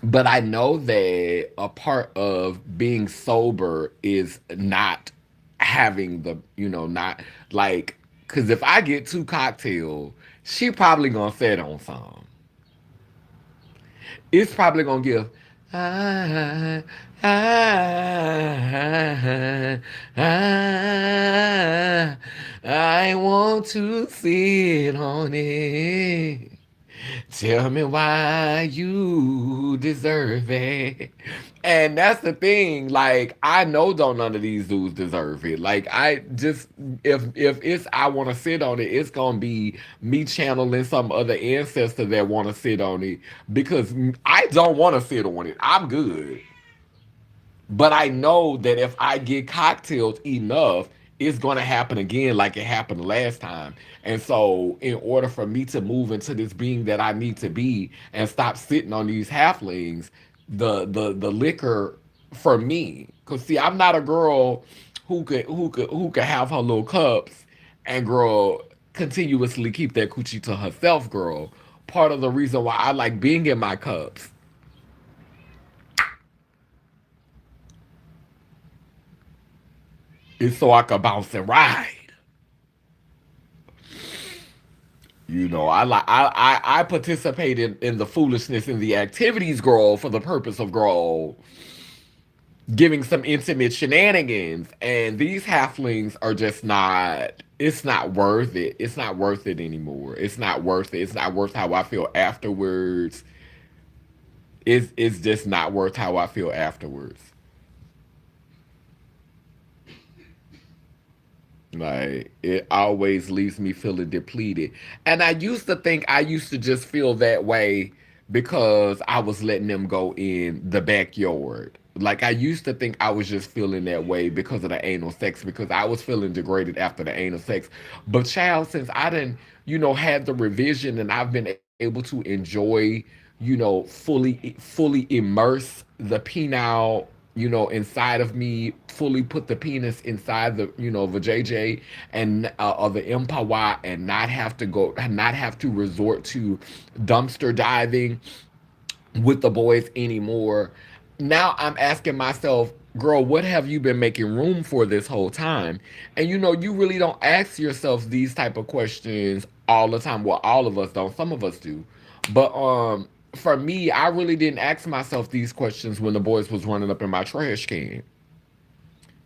but I know that a part of being sober is not having not like, because if I get two cocktails, she probably gonna sit on some. It's probably gonna give. I, I, I, I want to sit on it. Tell me why you deserve it. And that's the thing. Like, I know don't none of these dudes deserve it. Like, I just if it's I want to sit on it, it's gonna be me channeling some other ancestor that want to sit on it because I don't want to sit on it. I'm good. But I know that if I get cocktails enough, it's going to happen again like it happened last time. And so, in order for me to move into this being that I need to be and stop sitting on these halflings, the liquor for me, cause see, I'm not a girl who could have her little cups and girl continuously keep that coochie to herself, girl. Part of the reason why I like being in my cups is so I could bounce and ride. I participated in the foolishness in the activities, girl, for the purpose of girl giving some intimate shenanigans. And these halflings are just not. It's not worth it. It's not worth it anymore. It's not worth it. It's not worth how I feel afterwards. It's just not worth how I feel afterwards. Like it always leaves me feeling depleted. And I used to think I used to just feel that way because I was letting them go in the backyard. Like I used to think I was just feeling that way because of the anal sex because I was feeling degraded after the anal sex. But child, since I didn't, had the revision and I've been able to enjoy, fully immerse the penile inside of me, fully put the penis inside the JJ and or the Impawa and not have to resort to dumpster diving with the boys anymore. Now I'm asking myself, girl, what have you been making room for this whole time? And you really don't ask yourself these type of questions all the time. Well, all of us don't. Some of us do. But for me, I really didn't ask myself these questions when the boys was running up in my trash can.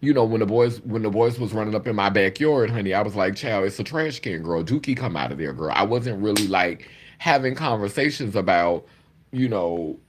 When the boys was running up in my backyard, honey, I was like, "Child, it's a trash can, girl. Dookie, come out of there, girl." I wasn't really like having conversations about, you know,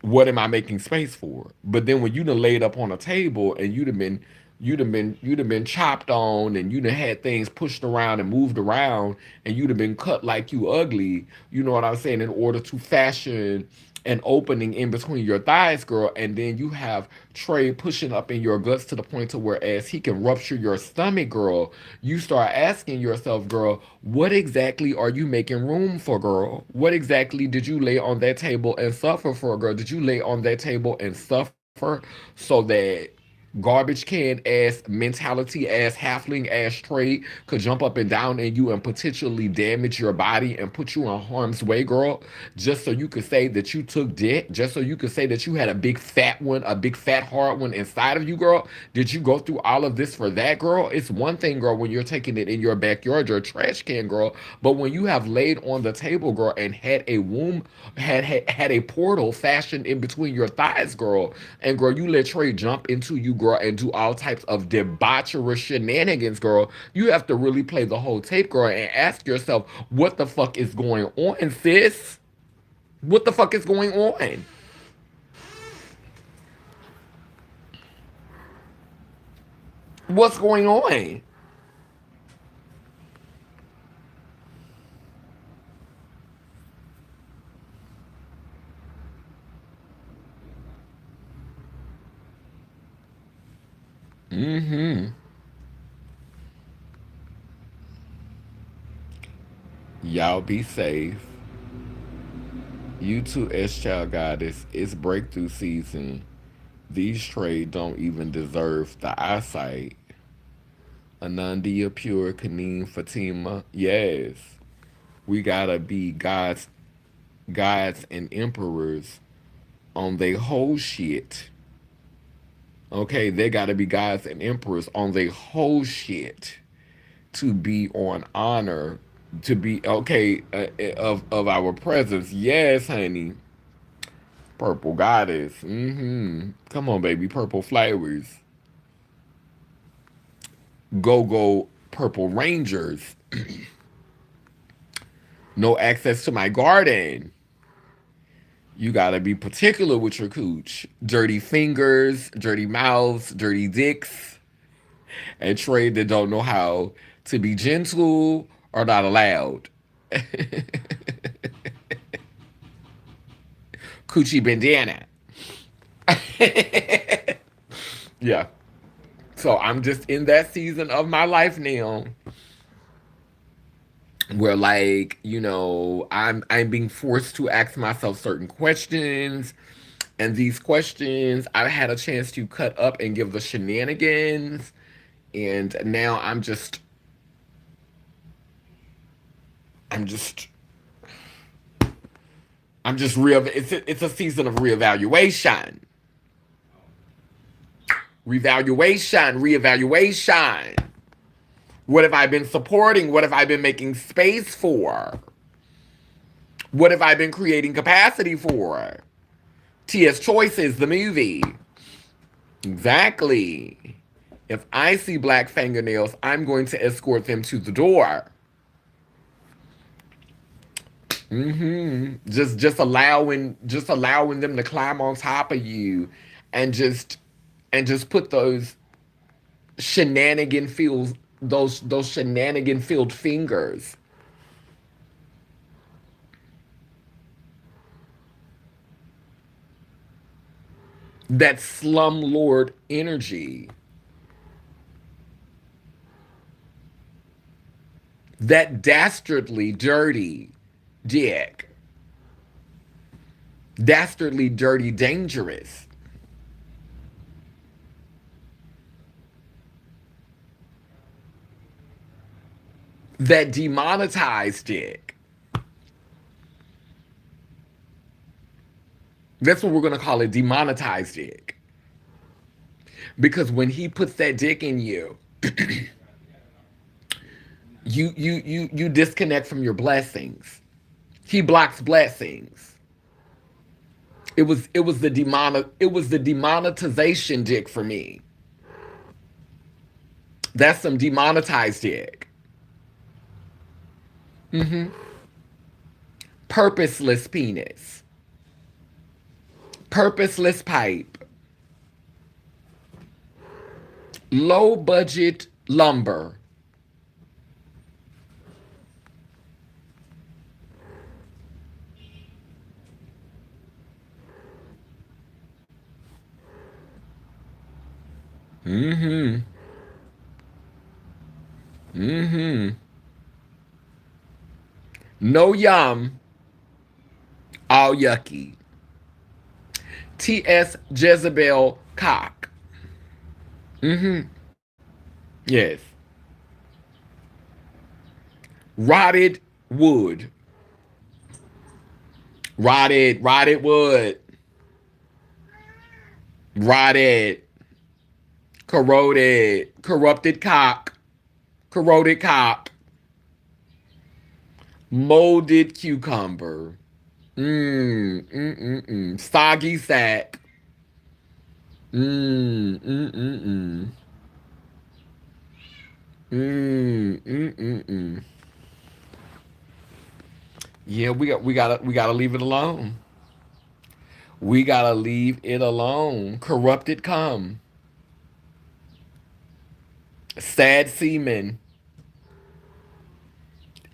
what am I making space for? But then when you done laid up on a table and you'd have been chopped on and you'd have had things pushed around and moved around and you'd have been cut like you ugly, you know what I'm saying, in order to fashion an opening in between your thighs, girl, and then you have Trey pushing up in your guts to the point to whereas he can rupture your stomach, girl. You start asking yourself, girl, what exactly are you making room for, girl? What exactly did you lay on that table and suffer for, girl? Did you lay on that table and suffer so that garbage can ass mentality ass halfling ass trait could jump up and down in you and potentially damage your body and put you in harm's way, girl, just so you could say that you took dick, just so you could say that you had a big fat one, a big fat hard one inside of you, girl? Did you go through all of this for that, girl? It's one thing, girl, when you're taking it in your backyard, your trash can, girl, but when you have laid on the table, girl, and had a womb, had a portal fashioned in between your thighs, girl, and girl, you let Trey jump into you, girl, and do all types of debaucherous shenanigans, girl. You have to really play the whole tape, girl, and ask yourself, what the fuck is going on, sis? What the fuck is going on? What's going on? Mm-hmm. Y'all be safe. You too, S Child Goddess. It's breakthrough season. These trade don't even deserve the eyesight. Anandia Pure, Kaneem, Fatima. Yes. We gotta be gods and emperors on their whole shit. Okay, they gotta be gods and emperors on their whole shit to be on honor, to be okay of our presence. Yes, honey. Purple goddess. Mm-hmm. Come on, baby. Purple flowers. Go go purple rangers. No access to my garden. You gotta be particular with your cooch. Dirty fingers, dirty mouths, dirty dicks, and trade that don't know how to be gentle or not allowed. Coochie bandana. Yeah. So I'm just in that season of my life now where like, I'm being forced to ask myself certain questions. And these questions I had a chance to cut up and give the shenanigans. And now I'm just real. It's a season of reevaluation, reevaluation. What have I been supporting? What have I been making space for? What have I been creating capacity for? T.S. Choices, the movie. Exactly. If I see black fingernails, I'm going to escort them to the door. Just allowing them to climb on top of you and just put shenanigan filled those shenanigan filled fingers. That slumlord energy. That dastardly dirty dick. Dastardly dirty dangerous. That demonetized dick. That's what we're gonna call it, demonetized dick. Because when he puts that dick in you, you disconnect from your blessings. He blocks blessings. It was the demonetization dick for me. That's some demonetized dick. Purposeless penis. Purposeless pipe. Low budget lumber. Mm-hmm. Mm-hmm. No yum. All yucky. T.S. Jezebel cock. Mm-hmm. Yes. Rotted wood. Rotted wood. Rotted. Corroded. Corrupted cock. Corroded cock. Molded cucumber. Soggy sack. Mm, mm, mm, mm. Yeah, we gotta leave it alone. We gotta leave it alone. Corrupted cum. Sad semen.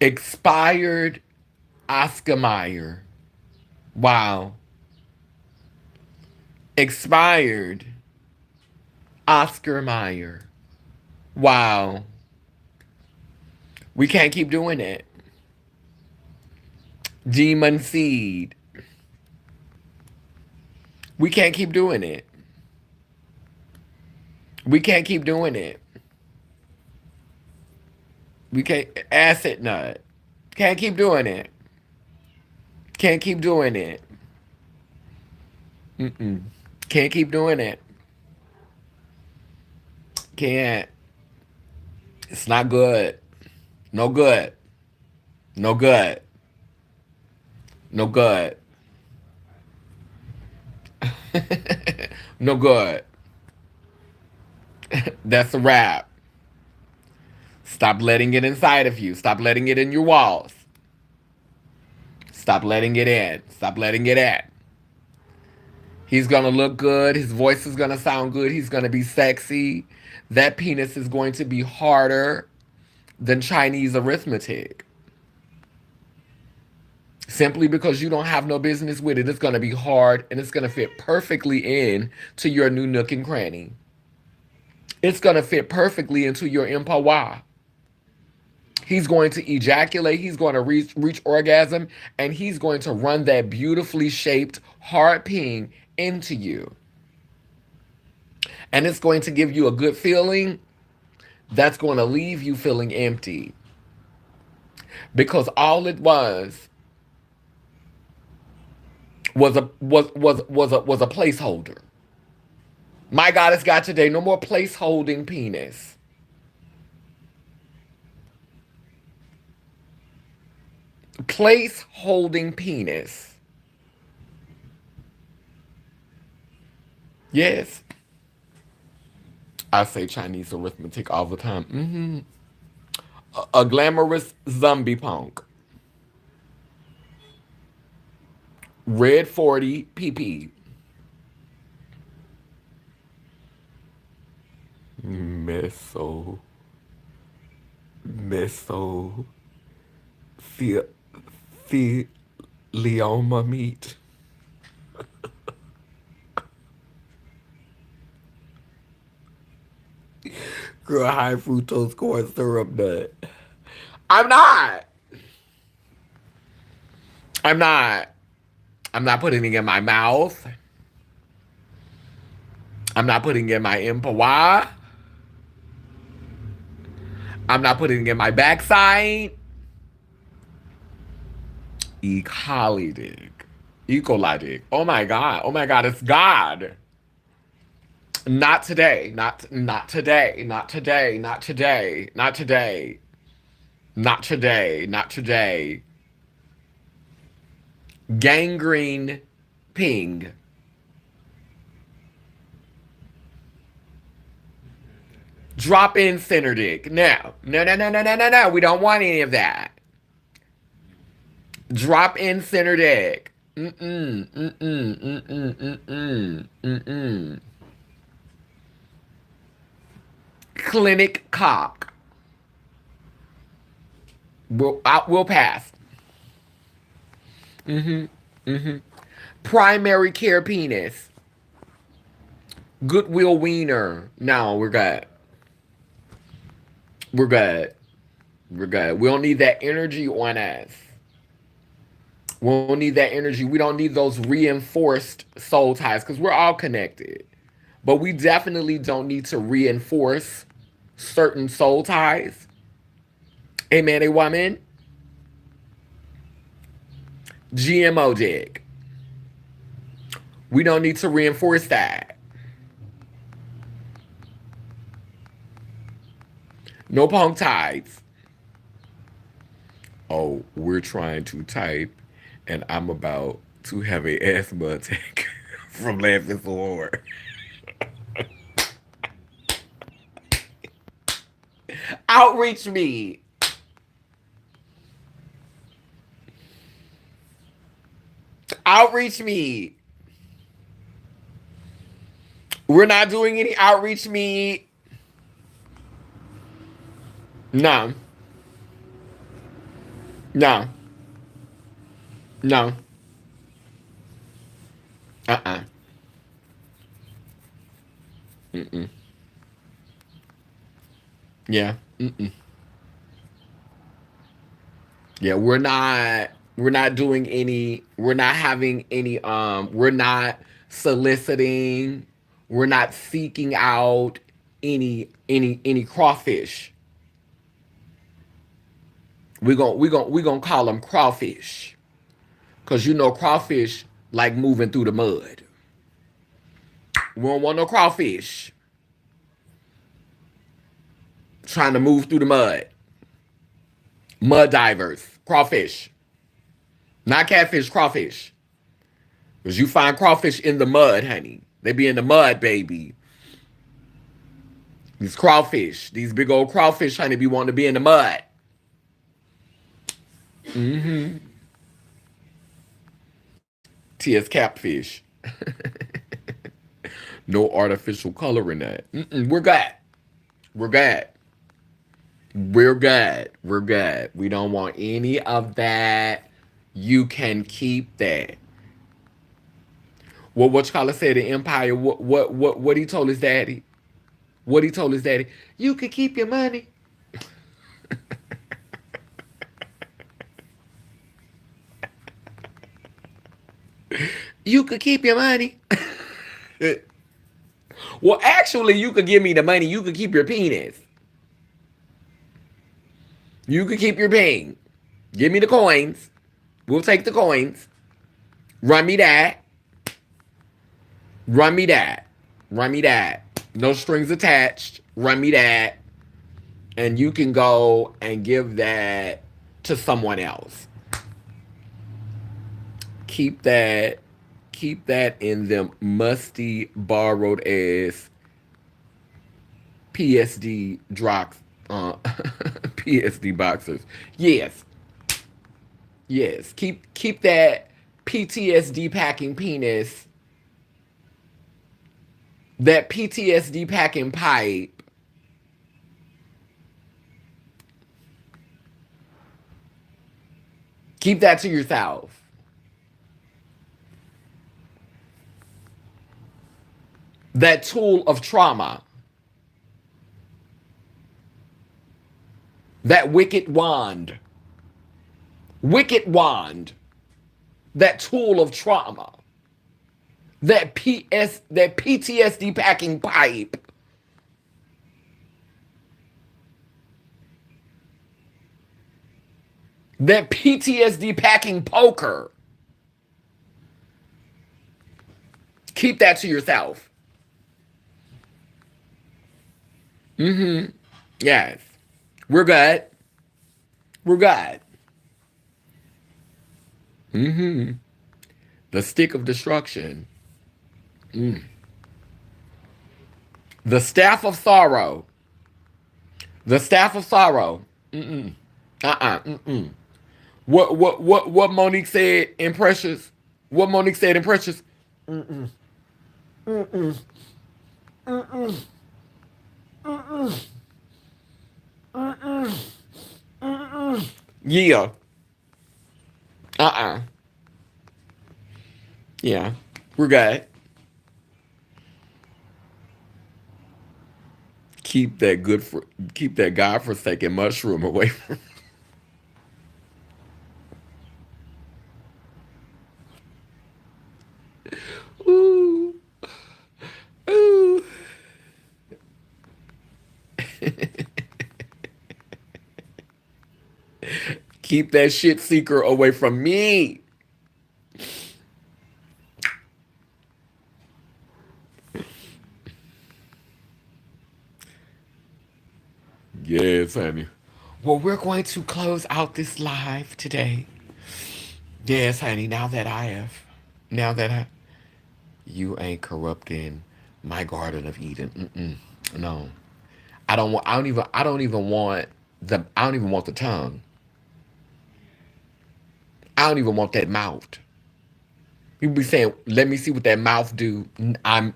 Expired Oscar Mayer. Wow. Expired Oscar Mayer. Wow. We can't keep doing it. Demon seed. We can't keep doing it. We can't keep doing it. We can't. Acid nut. Can't keep doing it. Can't keep doing it. Mm-mm. Can't keep doing it. Can't. It's not good. No good. No good. No good. No good. That's a wrap. Stop letting it inside of you. Stop letting it in your walls. Stop letting it in. Stop letting it in. He's going to look good. His voice is going to sound good. He's going to be sexy. That penis is going to be harder than Chinese arithmetic. Simply because you don't have no business with it, it's going to be hard and it's going to fit perfectly in to your new nook and cranny. It's going to fit perfectly into your empower. He's going to ejaculate, he's going to reach orgasm, and he's going to run that beautifully shaped hard ping into you. And it's going to give you a good feeling that's going to leave you feeling empty. Because all it was a placeholder. My God, it's got today. No more place holding penis. Place holding penis. Yes. I say Chinese arithmetic all the time. A glamorous zombie punk. Red 40 PP. Meso. Meso. The, the Leoma meat. Girl, high fructose corn syrup nut. I'm not. I'm not. I'm not putting it in my mouth. I'm not putting it in my empower. I'm not putting it in my backside. Ecologic. Ecologic. Oh my God. Oh my God. It's God. Not today. Not today. Not today. Not today. Not today. Not today. Not today. Gangrene ping. Drop in center dick. No. No, no, no, no, no, no, no. We don't want any of that. Drop in center dick. Mm-mm. Mm-mm. Mm-mm. Mm-mm. Mm-mm. Clinic cock. We'll pass. Mm-hmm. Mm-hmm. Primary care penis. Goodwill wiener. No, we're good. We're good. We're good. We don't need that energy on us. We don't need that energy. We don't need those reinforced soul ties because we're all connected. But we definitely don't need to reinforce certain soul ties. A man, a woman. GMO dick. We don't need to reinforce that. No punk ties. Oh, we're trying to type, and I'm about to have a asthma attack from laughing so hard. Outreach me. Outreach me. We're not doing any outreach me. No. No. No. Uh-uh. Mm-mm. Yeah. Mm-mm. Yeah, we're not doing any, we're not having any, we're not soliciting, we're not seeking out any crawfish. We gonna call them crawfish. Cause you know crawfish like moving through the mud. We don't want no crawfish trying to move through the mud. Mud divers, crawfish. Not catfish, crawfish. Because you find crawfish in the mud, honey. They be in the mud, baby. These crawfish, these big old crawfish, honey, be wanting to be in the mud. Mm-hmm. T.S. catfish. No artificial color in that. Mm-mm, we're good. We're good. We're good. We're good. We don't want any of that. You can keep that. What you call it said in Empire, what he told his daddy? What he told his daddy? You could keep your money. You could keep your money. Well, actually, you could give me the money. You could keep your penis. You could keep your ping. Give me the coins. We'll take the coins. Run me that. Run me that. Run me that. No strings attached. Run me that. And you can go and give that to someone else. Keep that. Keep that in them musty, borrowed ass PSD drops. PSD boxers. Yes. Yes. Keep that PTSD packing penis. That PTSD packing pipe. Keep that to yourself. That tool of trauma. That wicked wand. Wicked wand. That tool of trauma. That PTSD packing pipe. That PTSD packing poker. Keep that to yourself. Mm-hmm. Yes. We're good. We're good. Mm-hmm. The stick of destruction. Mm. The staff of sorrow. The staff of sorrow. Mm-mm. Mm-mm. What Monique said in Precious? What Monique said in Precious? Yeah. Uh-uh. Yeah. We're good. Keep that good for keep that God forsaken mushroom away from. Ooh. Ooh. Keep that shit seeker away from me. Yes, honey. Well, we're going to close out this live today. Yes, honey. Now that I, you ain't corrupting my Garden of Eden. Mm-mm. No, I don't want. I don't even. I don't even want the. I don't even want the tongue. I don't even want that mouth. People be saying, "Let me see what that mouth do." I'm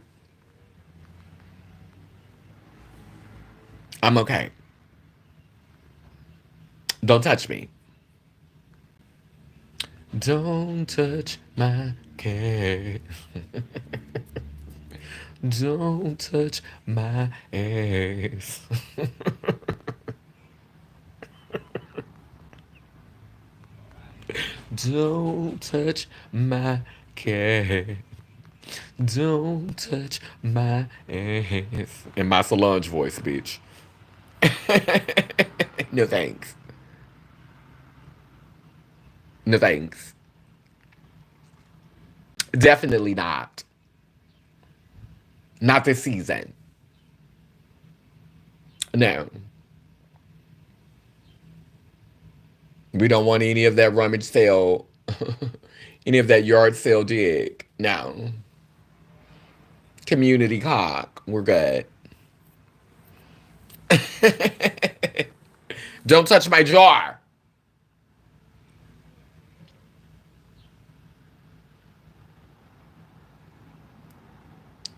okay. Don't touch me. Don't touch my cat. Don't touch my ass. Don't touch my cat. Don't touch my ass. In my Solange voice, bitch. No thanks. No thanks. Definitely not. Not this season. No. We don't want any of that rummage sale, any of that yard sale dig. No. Community cock. We're good. Don't touch my jar.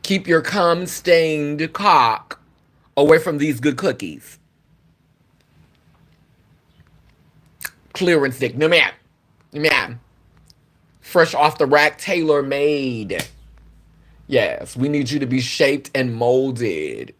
Keep your cum stained cock away from these good cookies. Clearance dick. No, ma'am. Ma'am. Fresh off the rack, tailor made. Yes, we need you to be shaped and molded.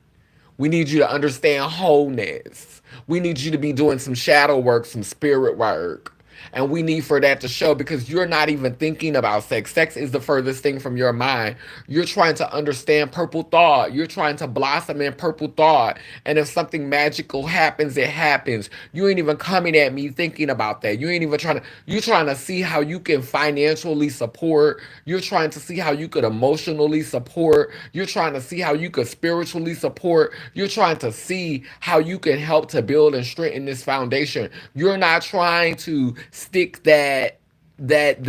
We need you to understand wholeness. We need you to be doing some shadow work, some spirit work. And we need for that to show because you're not even thinking about sex. Sex is the furthest thing from your mind. You're trying to understand purple thought. You're trying to blossom in purple thought. And if something magical happens, it happens. You ain't even coming at me thinking about that. You ain't even trying to, you're trying to see how you can financially support. You're trying to see how you could emotionally support. You're trying to see how you could spiritually support. You're trying to see how you can help to build and strengthen this foundation. You're not trying to stick that that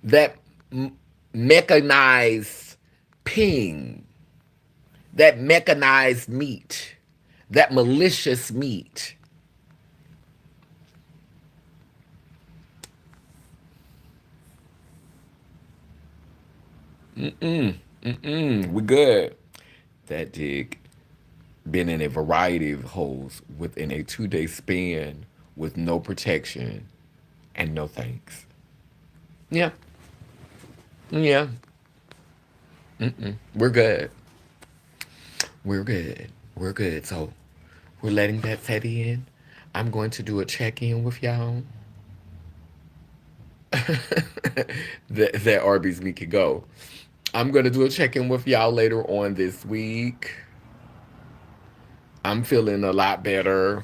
that mechanized ping, that mechanized meat, that malicious meat. Mm-mm. Mm-mm. We good. That dig been in a variety of holes within a 2 day span with no protection and no thanks. Yeah. Yeah. We're good. We're good. We're good. So we're letting that set in. I'm going to do a check in with y'all. That Arby's meat could go. I'm going to do a check in with y'all later on this week. I'm feeling a lot better.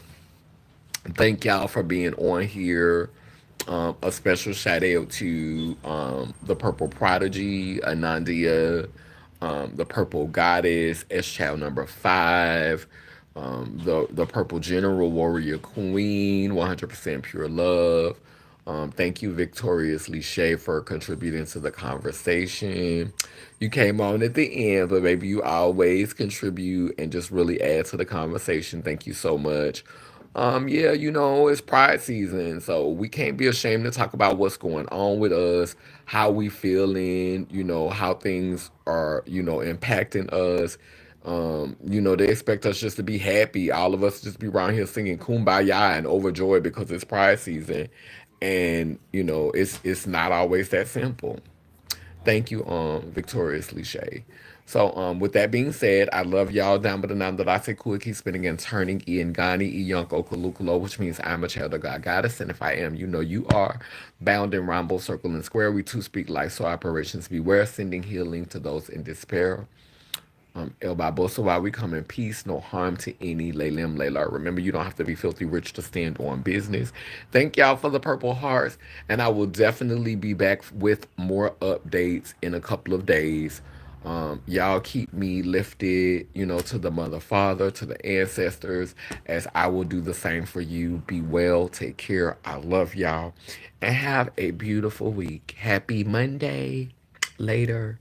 Thank y'all for being on here. A special shout out to the Purple Prodigy, Anandia, the Purple Goddess, S Child number 5, the Purple General Warrior Queen, 100% Pure Love, Thank you, Victoriously Shay, for contributing to the conversation. You came on at the end, but maybe you always contribute and just really add to the conversation. Thank you so much. Yeah, it's Pride season, so we can't be ashamed to talk about what's going on with us, how we feeling, how things are, impacting us. They expect us just to be happy. All of us just be around here singing kumbaya and overjoyed because it's Pride season. And, it's not always that simple. Thank you, Victoriously Shay. So, with that being said, I love y'all down but the nine that I say cool, keep spinning and turning Ian Gani, Iyonko Kulukulo, which means I'm a child of God Goddess, and if I am, you are bound in rhombo, circle, and square. We too speak life, so operations beware, sending healing to those in despair. El Babosa, while we come in peace, no harm to any. Laylim, Layla. Remember, you don't have to be filthy rich to stand on business. Thank y'all for the purple hearts. And I will definitely be back with more updates in a couple of days. Y'all keep me lifted, to the mother, father, to the ancestors, as I will do the same for you. Be well, take care. I love y'all. And have a beautiful week. Happy Monday. Later.